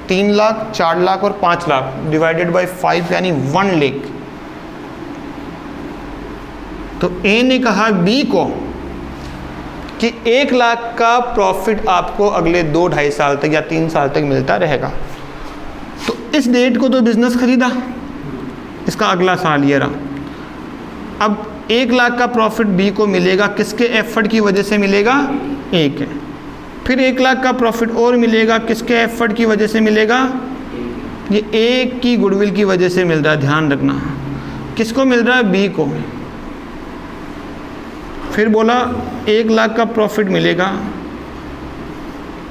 3 lakh, 4 lakh और 5 लाख डिवाइडेड बाई 5 यानी 1 लाख। तो ए ने कहा बी को कि 1 लाख का प्रॉफिट आपको अगले 2-2.5 साल तक या 3 साल तक मिलता रहेगा। तो इस डेट को तो बिजनेस खरीदा, इसका अगला साल ये रहा। अब 1 लाख का प्रॉफिट बी को मिलेगा, किसके एफर्ट की वजह से मिलेगा? ए के। फिर 1 लाख का प्रॉफिट और मिलेगा, किसके एफर्ट की वजह से मिलेगा? ये ए की गुडविल की वजह से मिल रहा है, ध्यान रखना। किसको मिल रहा है? बी को। फिर बोला 1 लाख का प्रॉफिट मिलेगा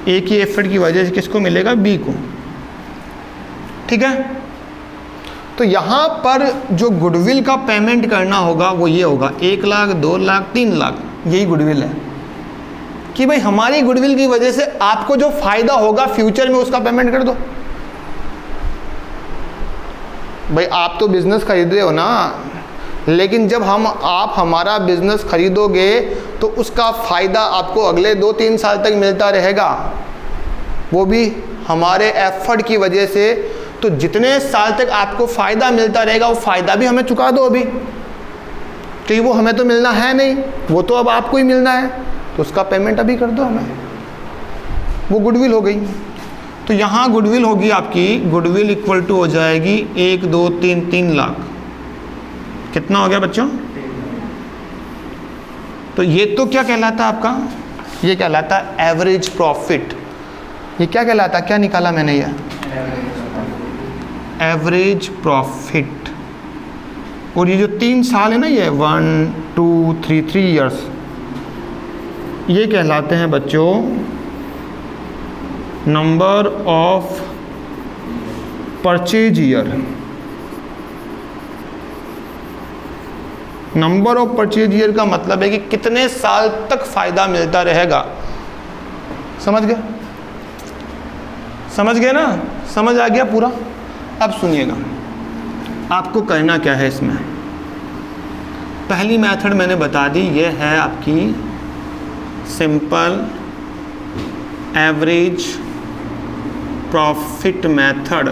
ए की एफर्ट की वजह से, किसको मिलेगा? बी को। ठीक है, तो यहाँ पर जो गुडविल का पेमेंट करना होगा वो ये होगा 1 लाख, 2 लाख, 3 लाख, यही गुडविल है कि भाई हमारी गुडविल की वजह से आपको जो फायदा होगा फ्यूचर में उसका पेमेंट कर दो। भाई आप तो बिजनेस खरीद रहे हो ना, लेकिन जब आप हमारा बिजनेस खरीदोगे तो उसका फ़ायदा आपको अगले 2-3 साल तक मिलता रहेगा, वो भी हमारे एफर्ट की वजह से। तो जितने साल तक आपको फ़ायदा मिलता रहेगा वो फ़ायदा भी हमें चुका दो अभी, क्योंकि वो हमें तो मिलना है नहीं, वो तो अब आपको ही मिलना है, तो उसका पेमेंट अभी कर दो हमें। वो गुडविल हो गई। तो यहाँ गुडविल होगी आपकी, गुडविल इक्वल टू हो जाएगी 1, 2, 3 लाख। कितना हो गया बच्चों? तो ये तो क्या कहलाता है आपका? ये कहलाता है एवरेज प्रॉफिट। ये क्या कहलाता, क्या निकाला मैंने? ये एवरेज प्रॉफिट। और ये जो 3 साल है ना, ये 1, 2, 3 ईयर्स, ये कहलाते हैं बच्चों number of purchase year. Number of purchase year का मतलब है कि कितने साल तक फायदा मिलता रहेगा। समझ गए? समझ गए ना? समझ आ गया पूरा? अब सुनिएगा, आपको करना क्या है इसमें। पहली मेथड मैंने बता दी, ये है आपकी सिंपल एवरेज प्रॉफिट मेथड।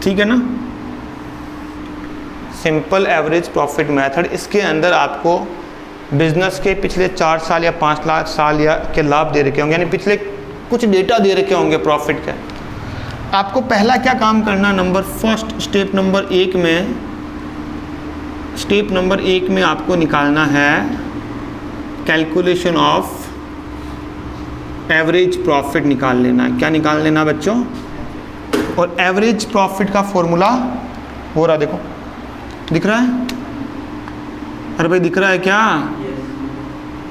ठीक है ना? Simple average profit method. इसके अंदर आपको बिजनेस के पिछले 4 साल या 5 लाख साल या के लाभ दे रखे होंगे, यानी पिछले कुछ डेटा दे रखे होंगे प्रॉफिट के। आपको पहला क्या काम करना, स्टेप नंबर 1 में आपको निकालना है कैलकुलेशन ऑफ एवरेज प्रॉफिट निकाल लेना है। क्या निकाल लेना बच्चों? और एवरेज प्रॉफिट का फॉर्मूला हो रहा, देखो दिख रहा है? अरे भाई दिख रहा है क्या?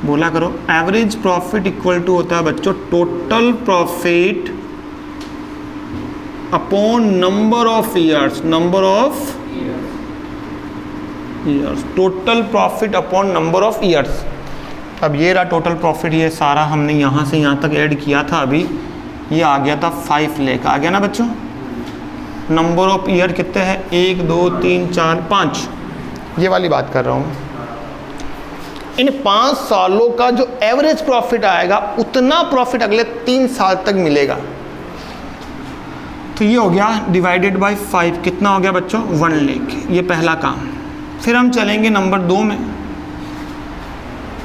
बोला करो। एवरेज प्रॉफिट इक्वल टू होता है बच्चों total profit upon number of years. Number of years, total profit upon number of years. अब ये रहा टोटल प्रॉफिट, ये सारा हमने यहाँ से यहाँ तक ऐड किया था, अभी ये आ गया था 5 लाख, आ गया ना बच्चों? नंबर ऑफ ईयर कितने हैं? 1, 2, 3, 4, 5, ये वाली बात कर रहा हूँ। इन 5 सालों का जो एवरेज प्रॉफिट आएगा उतना प्रॉफिट अगले 3 साल तक मिलेगा। तो ये हो गया डिवाइडेड बाय 5, कितना हो गया बच्चों? 1 लाख। ये पहला काम। फिर हम चलेंगे नंबर 2 में।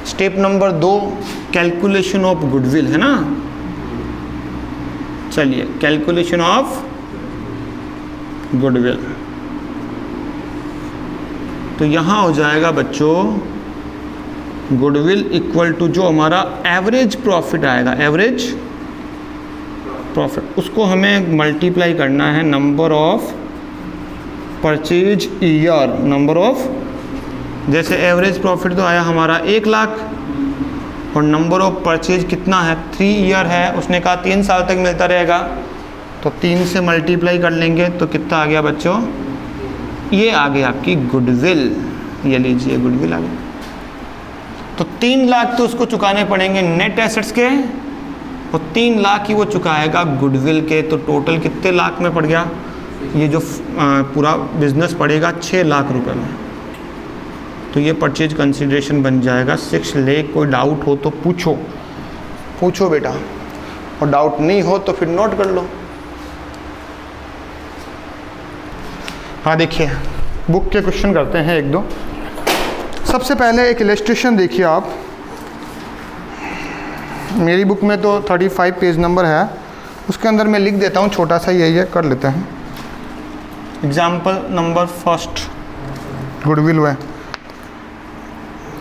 Step number 2 calculation of goodwill है ना। चलिए, कैलकुलेशन ऑफ गुडविल। तो यहाँ हो जाएगा बच्चों गुडविल इक्वल टू जो हमारा एवरेज प्रॉफिट आएगा, एवरेज प्रॉफिट, उसको हमें मल्टीप्लाई करना है number of purchase year. Number of, जैसे एवरेज प्रॉफिट तो आया हमारा 1 लाख और नंबर ऑफ परचेज कितना है? 3 ईयर है, उसने कहा 3 साल तक मिलता रहेगा, तो 3 से मल्टीप्लाई कर लेंगे तो कितना आ गया बच्चों? ये आ गया आपकी गुडविल। ये लीजिए गुडविल आ गया। तो 3 लाख तो उसको चुकाने पड़ेंगे नेट एसेट्स के, और 3 लाख ही वो चुकाएगा गुडविल के, तो टोटल कितने लाख में पड़ गया? ये जो पूरा बिजनेस पड़ेगा 6 लाख रुपए में। तो ये परचेज कंसिडरेशन बन जाएगा 6 लाख। कोई डाउट हो तो पूछो बेटा, और डाउट नहीं हो तो फिर नोट कर लो। हाँ देखिए, बुक के क्वेश्चन करते हैं 1-2। सबसे पहले एक इलस्ट्रेशन देखिए आप, मेरी बुक में तो 35 पेज नंबर है, उसके अंदर मैं लिख देता हूँ, छोटा सा यही है, कर लेते हैं। एग्जाम्पल नंबर फर्स्ट, गुडविल है।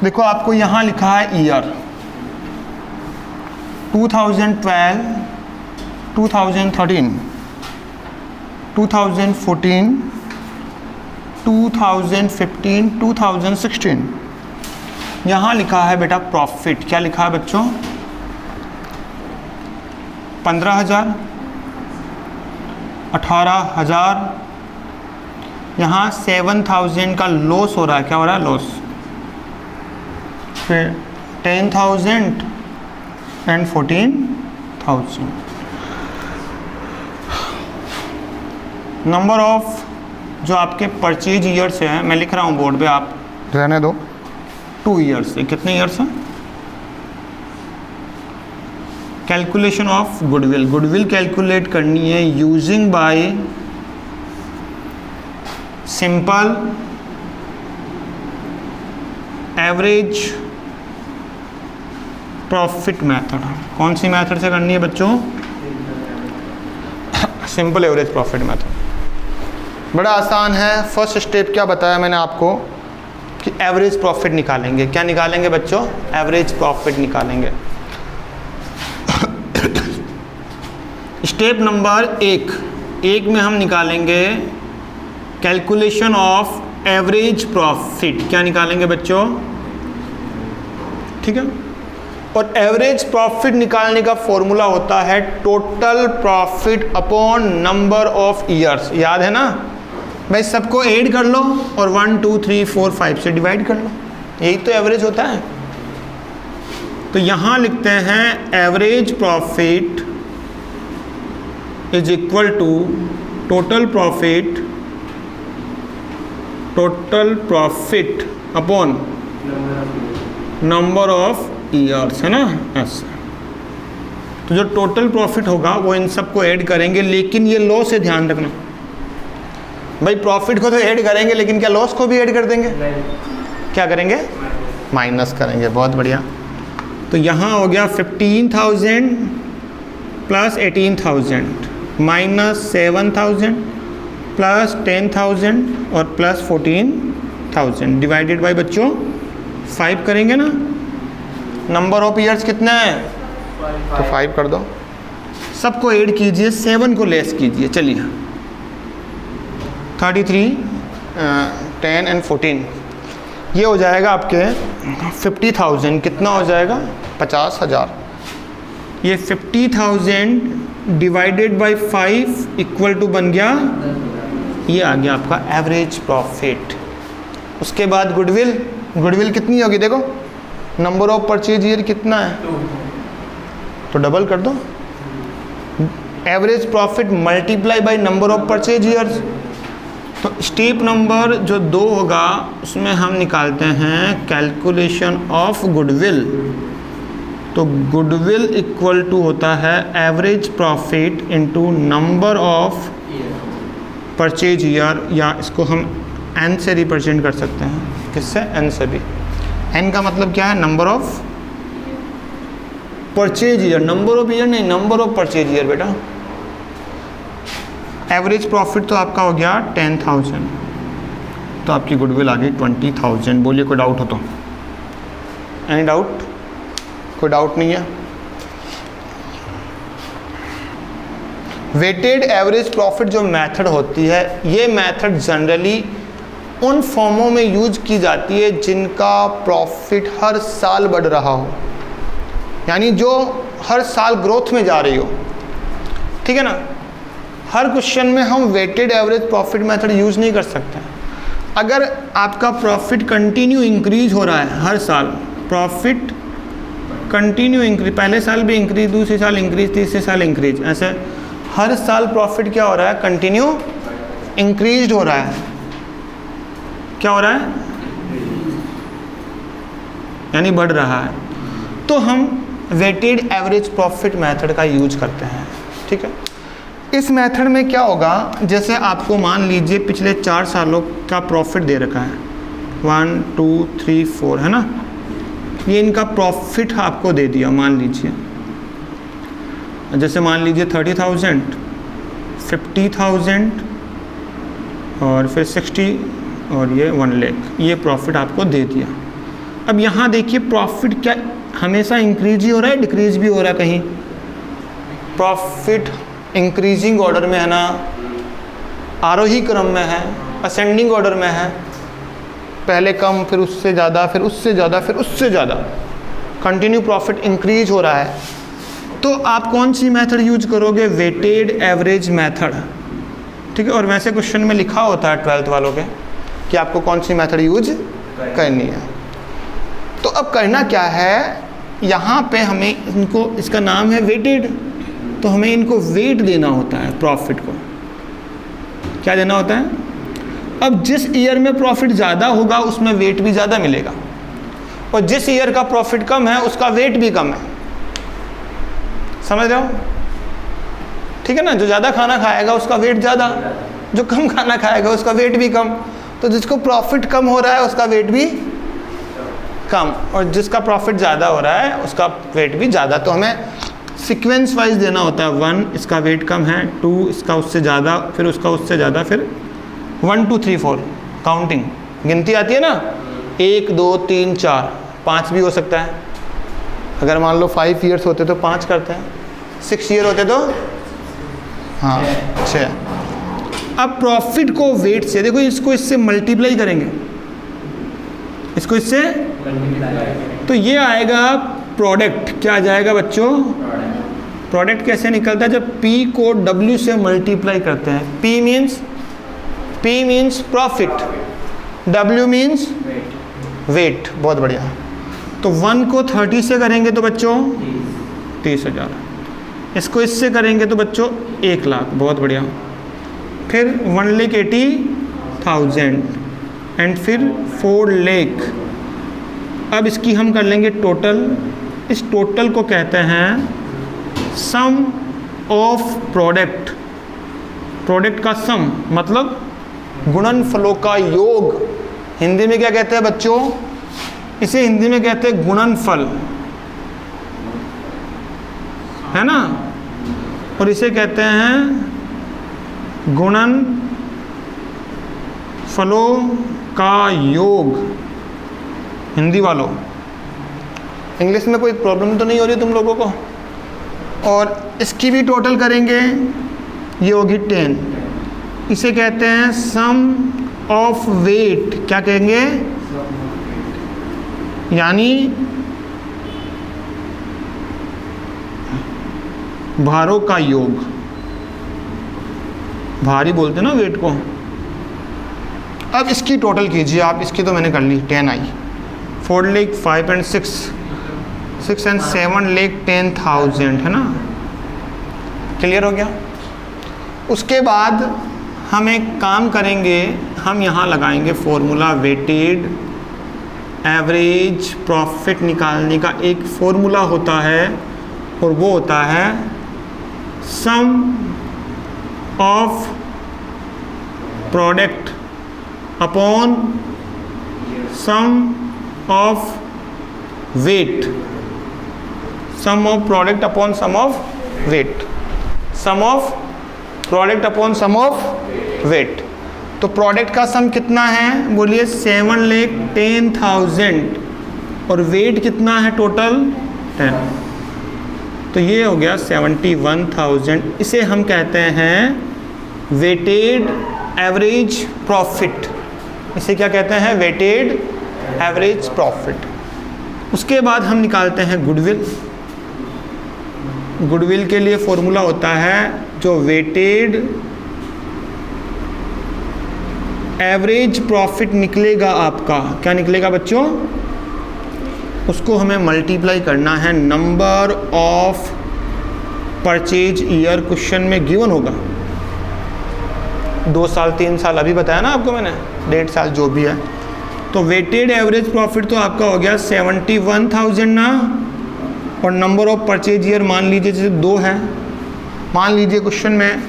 देखो आपको यहाँ लिखा है ईयर 2012, 2013, 2014, 2015, 2016। यहाँ लिखा है बेटा प्रॉफिट, क्या लिखा है बच्चों? 15,000, 18,000। यहाँ 7,000 का लॉस हो रहा है, क्या हो रहा है? लॉस। फिर 10,000 एंड 14,000। नंबर ऑफ जो आपके परचेज ईयर्स है, मैं लिख रहा हूँ बोर्ड पे, आप रहने दो। 2 ईयर्स है, कितने ईयर्स हैं? Calculation of goodwill, goodwill calculate करनी है using by simple average profit method. कौन सी मेथड से करनी है बच्चों? Simple average profit method. बड़ा आसान है। फर्स्ट स्टेप क्या बताया मैंने आपको कि एवरेज प्रॉफिट निकालेंगे। क्या निकालेंगे बच्चों? एवरेज प्रॉफिट निकालेंगे। स्टेप नंबर 1 में हम निकालेंगे कैलकुलेशन ऑफ एवरेज प्रॉफिट। क्या निकालेंगे बच्चों? ठीक है। और एवरेज प्रॉफिट निकालने का फॉर्मूला होता है total profit upon number of years. याद है ना भाई? सबको ऐड कर लो और 1 2 3 4 5 से डिवाइड कर लो, यही तो एवरेज होता है। तो यहां लिखते हैं average profit is equal to total profit upon number of years, है ना? ऐसा। तो जो टोटल प्रॉफिट होगा वो इन सबको ऐड करेंगे, लेकिन ये लॉस से ध्यान रखना भाई। प्रॉफिट को तो ऐड करेंगे, लेकिन क्या लॉस को भी ऐड कर देंगे? क्या करेंगे? माइनस करेंगे। बहुत बढ़िया। तो यहाँ हो गया 15,000 प्लस 18,000 माइनस 7,000 प्लस 10,000 और प्लस 14,000 डिवाइडेड बाय बच्चों 5 करेंगे ना। नंबर ऑफ ईयर्स कितना है? तो 5 कर दो। सबको ऐड कीजिए, 7 को लेस कीजिए। चलिए 33, 10 एंड 14, ये हो जाएगा आपके 50,000। कितना हो जाएगा? 50,000। ये 50,000 डिवाइडेड बाय 5 इक्वल टू बन गया, ये आ गया आपका एवरेज प्रॉफिट। उसके बाद गुडविल कितनी होगी? देखो नंबर ऑफ परचेज ईयर कितना है, तो डबल कर दो। Average profit multiply by number of purchase years. तो स्टेप नंबर जो 2 होगा उसमें हम निकालते हैं कैलकुलेशन ऑफ गुडविल। तो गुडविल इक्वल टू होता है average profit into number of purchase year, या इसको हम एन से रिप्रेजेंट कर सकते हैं। किससे? एन से भी। एन का मतलब क्या है? Number of purchase year, number of year नहीं, नंबर ऑफ परचेज ईयर बेटा। एवरेज प्रॉफिट तो आपका हो गया 10,000, तो आपकी गुडविल आ गई 20,000। बोलिए कोई डाउट हो तो? Any doubt? कोई डाउट नहीं है। वेटेड एवरेज प्रॉफिट जो मेथड होती है, ये मेथड जनरली उन फॉर्मों में यूज की जाती है जिनका प्रॉफिट हर साल बढ़ रहा हो, यानी जो हर साल ग्रोथ में जा रही हो। ठीक है ना? हर क्वेश्चन में हम weighted average profit method use नहीं कर सकते। अगर आपका प्रॉफिट कंटिन्यू इंक्रीज हो रहा है, हर साल प्रॉफिट कंटिन्यू इंक्रीज, पहले साल भी इंक्रीज, दूसरे साल इंक्रीज, तीसरे साल इंक्रीज, ऐसे हर साल प्रॉफिट क्या हो रहा है, कंटिन्यू इंक्रीज हो रहा है। क्या हो रहा है, यानी बढ़ रहा है। तो हम वेटेड एवरेज प्रॉफिट मेथड का यूज करते हैं, ठीक है। इस मेथड में क्या होगा, जैसे आपको मान लीजिए पिछले 4 सालों का प्रॉफिट दे रखा है, 1 2 3 4 है ना, ये इनका प्रॉफिट आपको दे दिया, मान लीजिए, जैसे मान लीजिए 30,000, 50,000 और फिर 60 और ये 1 लाख, ये प्रॉफिट आपको दे दिया। अब यहाँ देखिए प्रॉफिट क्या हमेशा इंक्रीज ही हो रहा है, डिक्रीज भी हो रहा है कहीं, प्रॉफिट इंक्रीजिंग ऑर्डर में है ना, आरोही क्रम में है, असेंडिंग ऑर्डर में है, पहले कम, फिर उससे ज़्यादा, फिर उससे ज़्यादा, फिर उससे ज़्यादा, कंटिन्यू प्रॉफिट इंक्रीज हो रहा है। तो आप कौन सी मेथड यूज करोगे, वेटेड एवरेज मेथड, ठीक है। और वैसे क्वेश्चन में लिखा होता है 12th वालों के कि आपको कौन सी मेथड यूज करनी है। तो अब करना क्या है, यहाँ पे हमें इनको, इसका नाम है वेटेड, तो हमें इनको वेट देना होता है, प्रॉफिट को क्या देना होता है। अब जिस ईयर में प्रॉफिट ज़्यादा होगा उसमें वेट भी ज़्यादा मिलेगा, और जिस ईयर का प्रॉफिट कम है उसका वेट भी कम है, समझ रहे हो, ठीक है ना। जो ज़्यादा खाना खाएगा उसका वेट ज़्यादा, जो कम खाना खाएगा उसका वेट भी कम। तो जिसको प्रॉफिट कम हो रहा है उसका वेट भी कम, और जिसका प्रॉफिट ज़्यादा हो रहा है उसका वेट भी ज़्यादा। तो हमें सीक्वेंस वाइज देना होता है, 1 इसका वेट कम है, 2 इसका उससे ज़्यादा, फिर उसका उससे ज़्यादा, फिर 1 2 3 4 काउंटिंग, गिनती आती है ना, 1 2 3 4 5 भी हो सकता है। अगर मान लो 5 ईयर्स होते तो 5 करते हैं, 6 ईयर होते तो हाँ 6। अब प्रॉफिट को वेट से, देखो इसको इससे मल्टीप्लाई करेंगे, इसको इससे, तो ये आएगा प्रोडक्ट। क्या आ जाएगा बच्चों, प्रोडक्ट कैसे निकलता है, जब P को W से मल्टीप्लाई करते हैं। P means profit, W means weight, बहुत बढ़िया। तो 1 को 30 से करेंगे तो बच्चों 30,000, इसको इससे करेंगे तो बच्चों 1 लाख, बहुत बढ़िया। फिर 1,80,000 एंड फिर 4 लाख। अब इसकी हम कर लेंगे टोटल। इस टोटल को कहते हैं सम ऑफ प्रोडक्ट, प्रोडक्ट का सम मतलब गुणनफलों का योग। हिंदी में क्या कहते हैं बच्चों, इसे हिंदी में कहते हैं गुणनफल, है ना, और इसे कहते हैं गुणनफलों का योग। हिंदी वालों, इंग्लिश में कोई प्रॉब्लम तो नहीं हो रही तुम लोगों को। और इसकी भी टोटल करेंगे, ये होगी 10। इसे कहते हैं सम ऑफ वेट, क्या कहेंगे, यानी भारों का योग। भारी बोलते हैं ना वेट को। अब इसकी टोटल कीजिए आप, इसकी तो मैंने कर ली, 10 आई, 4 लाख 5 and 6 and 7 लाख 10,000, है ना, क्लियर हो गया। उसके बाद हम एक काम करेंगे, हम यहाँ लगाएंगे फॉर्मूला, वेटेड एवरेज प्रॉफिट निकालने का एक फॉर्मूला होता है, और वो होता है sum of product upon sum of weight, sum of product upon sum of weight, sum of product upon sum of weight. तो प्रोडक्ट का सम कितना है, बोलिए 7,10,000, और वेट कितना है टोटल 10, तो ये हो गया 71,000। इसे हम कहते हैं वेटेड एवरेज प्रॉफिट। इसे क्या कहते हैं, वेटेड एवरेज प्रॉफिट। उसके बाद हम निकालते हैं गुडविल। गुडविल के लिए फॉर्मूला होता है जो वेटेड एवरेज प्रॉफिट निकलेगा आपका, क्या निकलेगा बच्चों, उसको हमें मल्टीप्लाई करना है number of purchase year question में गिवन होगा। 2 साल 3 साल अभी बताया ना आपको मैंने, 1.5 साल जो भी है। तो वेटेड एवरेज प्रॉफिट तो आपका हो गया 71,000 ना, और नंबर ऑफ परचेज ईयर मान लीजिए जैसे 2 है, मान लीजिए क्वेश्चन में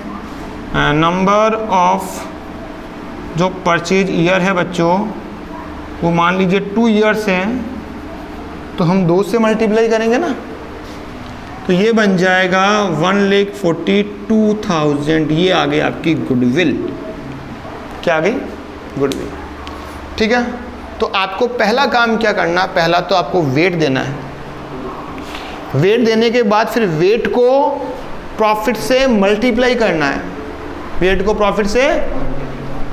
नंबर ऑफ जो परचेज ईयर है बच्चों वो मान लीजिए 2 ईयर्स हैं, तो हम 2 से मल्टीप्लाई करेंगे ना, तो ये बन जाएगा 1,42,000। ये आ गई आपकी गुडविल। क्या आ गई? गुडविल। ठीक है, तो आपको पहला काम क्या करना है, पहला तो आपको वेट देना है। वेट देने के बाद फिर वेट को प्रॉफिट से मल्टीप्लाई करना है। वेट को प्रॉफिट से,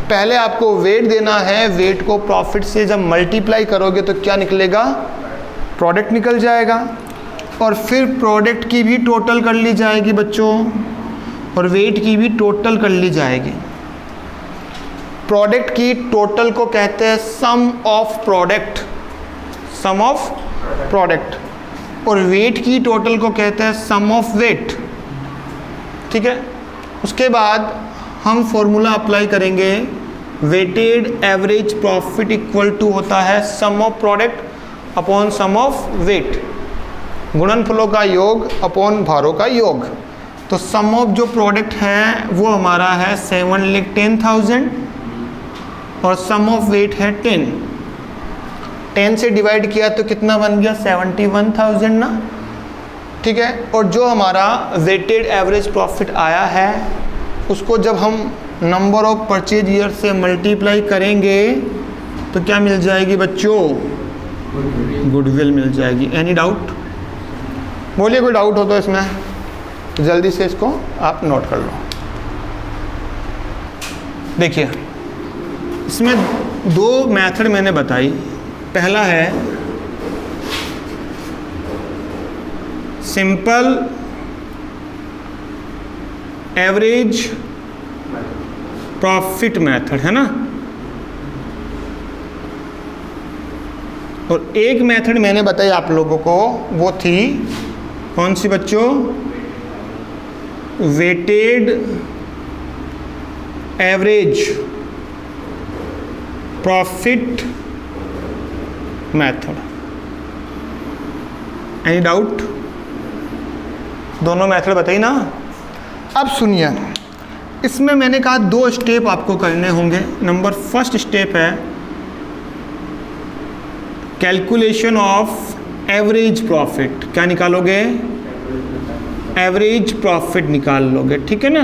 पहले आपको वेट देना है, वेट को प्रॉफिट से जब मल्टीप्लाई करोगे तो क्या निकलेगा? प्रोडक्ट निकल जाएगा, और फिर प्रोडक्ट की भी टोटल कर ली जाएगी बच्चों, और वेट की भी टोटल कर ली जाएगी। प्रोडक्ट की टोटल को कहते हैं sum of product, sum of product, और वेट की टोटल को कहते हैं सम ऑफ वेट। ठीक है, उसके बाद हम फॉर्मूला अप्लाई करेंगे, weighted average profit equal to होता है sum of product upon sum of weight, गुणनफलों का योग अपॉन भारों का योग। तो सम ऑफ जो प्रोडक्ट है वो हमारा है 7,10,000 और सम ऑफ वेट है 10। 10 से डिवाइड किया तो कितना बन गया? 71,000 ना। ठीक है, और जो हमारा वेटेड एवरेज प्रॉफिट आया है उसको जब हम नंबर ऑफ परचेज ईयर से मल्टीप्लाई करेंगे तो क्या मिल जाएगी बच्चों? गुडविल मिल जाएगी। Any doubt? बोलिए, कोई डाउट हो तो इसमें तो जल्दी से इसको आप नोट कर लो। देखिए, इसमें 2 मेथड मैंने बताई। पहला है सिंपल एवरेज प्रॉफिट मेथड, है ना, और एक मेथड मैंने बताई आप लोगों को, वो थी कौन सी बच्चों? Weighted average profit method. Any doubt? दोनों मेथड बताई ना। अब सुनिए, इसमें मैंने कहा 2 स्टेप आपको करने होंगे। नंबर फर्स्ट स्टेप है कैलकुलेशन ऑफ एवरेज प्रॉफिट। क्या निकालोगे? एवरेज प्रॉफिट निकाल लोगे, ठीक है ना।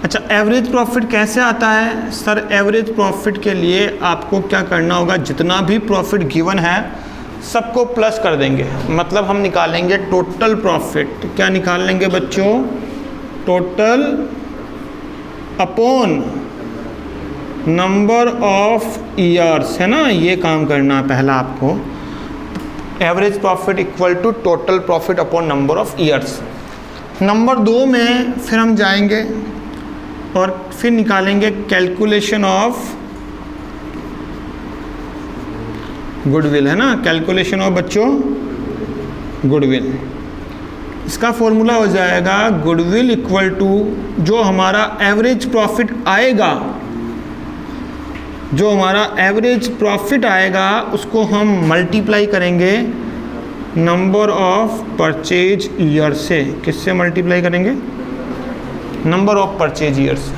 अच्छा, एवरेज प्रॉफिट कैसे आता है? सर, एवरेज प्रॉफिट के लिए आपको क्या करना होगा, जितना भी प्रॉफिट गिवन है सबको प्लस कर देंगे, मतलब हम निकालेंगे टोटल प्रॉफिट। क्या निकाल लेंगे बच्चों? Total upon number of years, है ना। ये काम करना है पहला आपको। Average profit equal to total profit upon number of years. Number 2 में फिर हम जाएंगे और फिर निकालेंगे कैलकुलेशन ऑफ गुडविल, है ना। कैलकुलेशन ऑफ बच्चों गुडविल, इसका फॉर्मूला हो जाएगा गुडविल इक्वल टू जो हमारा एवरेज प्रॉफिट आएगा, जो हमारा एवरेज प्रॉफिट आएगा उसको हम मल्टीप्लाई करेंगे नंबर ऑफ परचेज ईयर से। किससे मल्टीप्लाई करेंगे? Number of purchase years.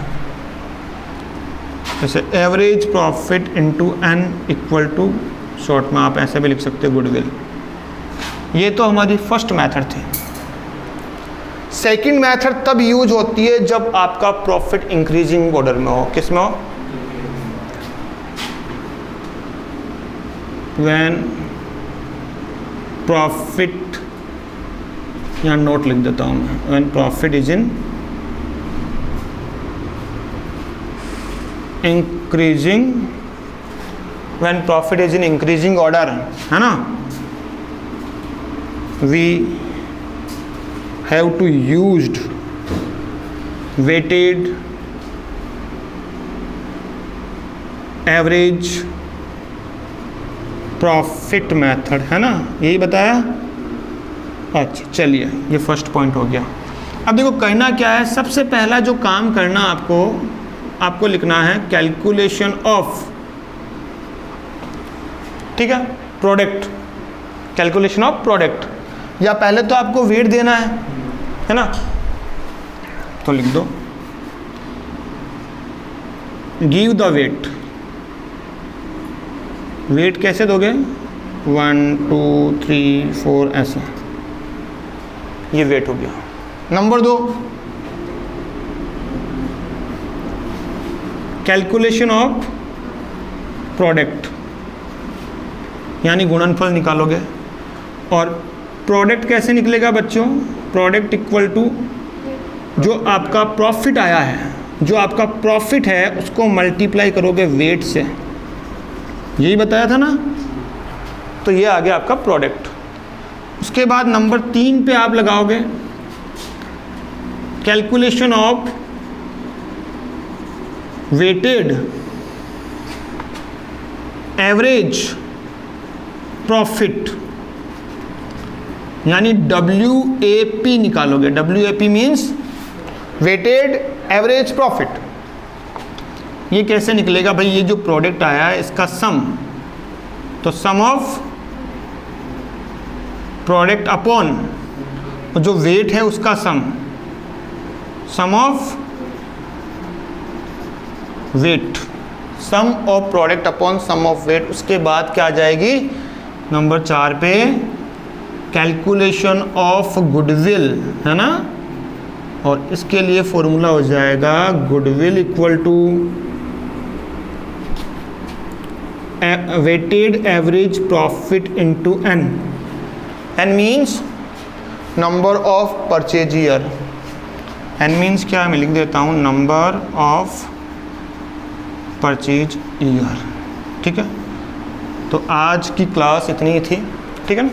जैसे average profit into n equal to, short में आप ऐसे भी लिख सकते हो, गुडविल। ये तो हमारी फर्स्ट मेथड थी। सेकंड मेथड तब यूज होती है जब आपका प्रॉफिट इंक्रीजिंग ऑर्डर में हो। किस में हो? व्हेन प्रॉफिट, यहाँ नोट लिख देता हूँ मैं, when profit is in increasing, when profit is in increasing order, है ना। We have to used weighted average profit method, है ना, यही बताया। अच्छा चलिए, ये फर्स्ट पॉइंट हो गया। अब देखो करना क्या है, सबसे पहला जो काम करना आपको लिखना है कैलकुलेशन ऑफ, ठीक है, प्रोडक्ट, कैलकुलेशन ऑफ प्रोडक्ट। या पहले तो आपको वेट देना है ना, तो लिख दो गिव द वेट। वेट कैसे दोगे, 1 2 3 4 ऐसे, ये वेट हो गया। नंबर 2 कैलकुलेशन ऑफ प्रोडक्ट, यानी गुणनफल निकालोगे। और प्रोडक्ट कैसे निकलेगा बच्चों, प्रोडक्ट इक्वल टू जो आपका प्रॉफिट आया है, जो आपका प्रॉफिट है उसको मल्टीप्लाई करोगे वेट से, यही बताया था ना। तो ये आ गया आपका प्रोडक्ट। उसके बाद नंबर 3 पे आप लगाओगे calculation of weighted average profit, यानी WAP निकालोगे। WAP means weighted average profit. ये कैसे निकलेगा भाई, ये जो प्रोडक्ट आया है इसका सम, तो सम ऑफ प्रोडक्ट अपॉन जो वेट है उसका sum of weight, sum of product upon sum of weight. उसके बाद क्या आ जाएगी, नंबर 4 पे कैलकुलेशन ऑफ गुडविल, है ना। और इसके लिए फॉर्मूला हो जाएगा goodwill equal to weighted average profit into N। N means number of purchase year. N means क्या, मैं लिख देता हूँ नंबर ऑफ परचेज ईयर, ठीक है। तो आज की क्लास इतनी ही थी, ठीक है ना।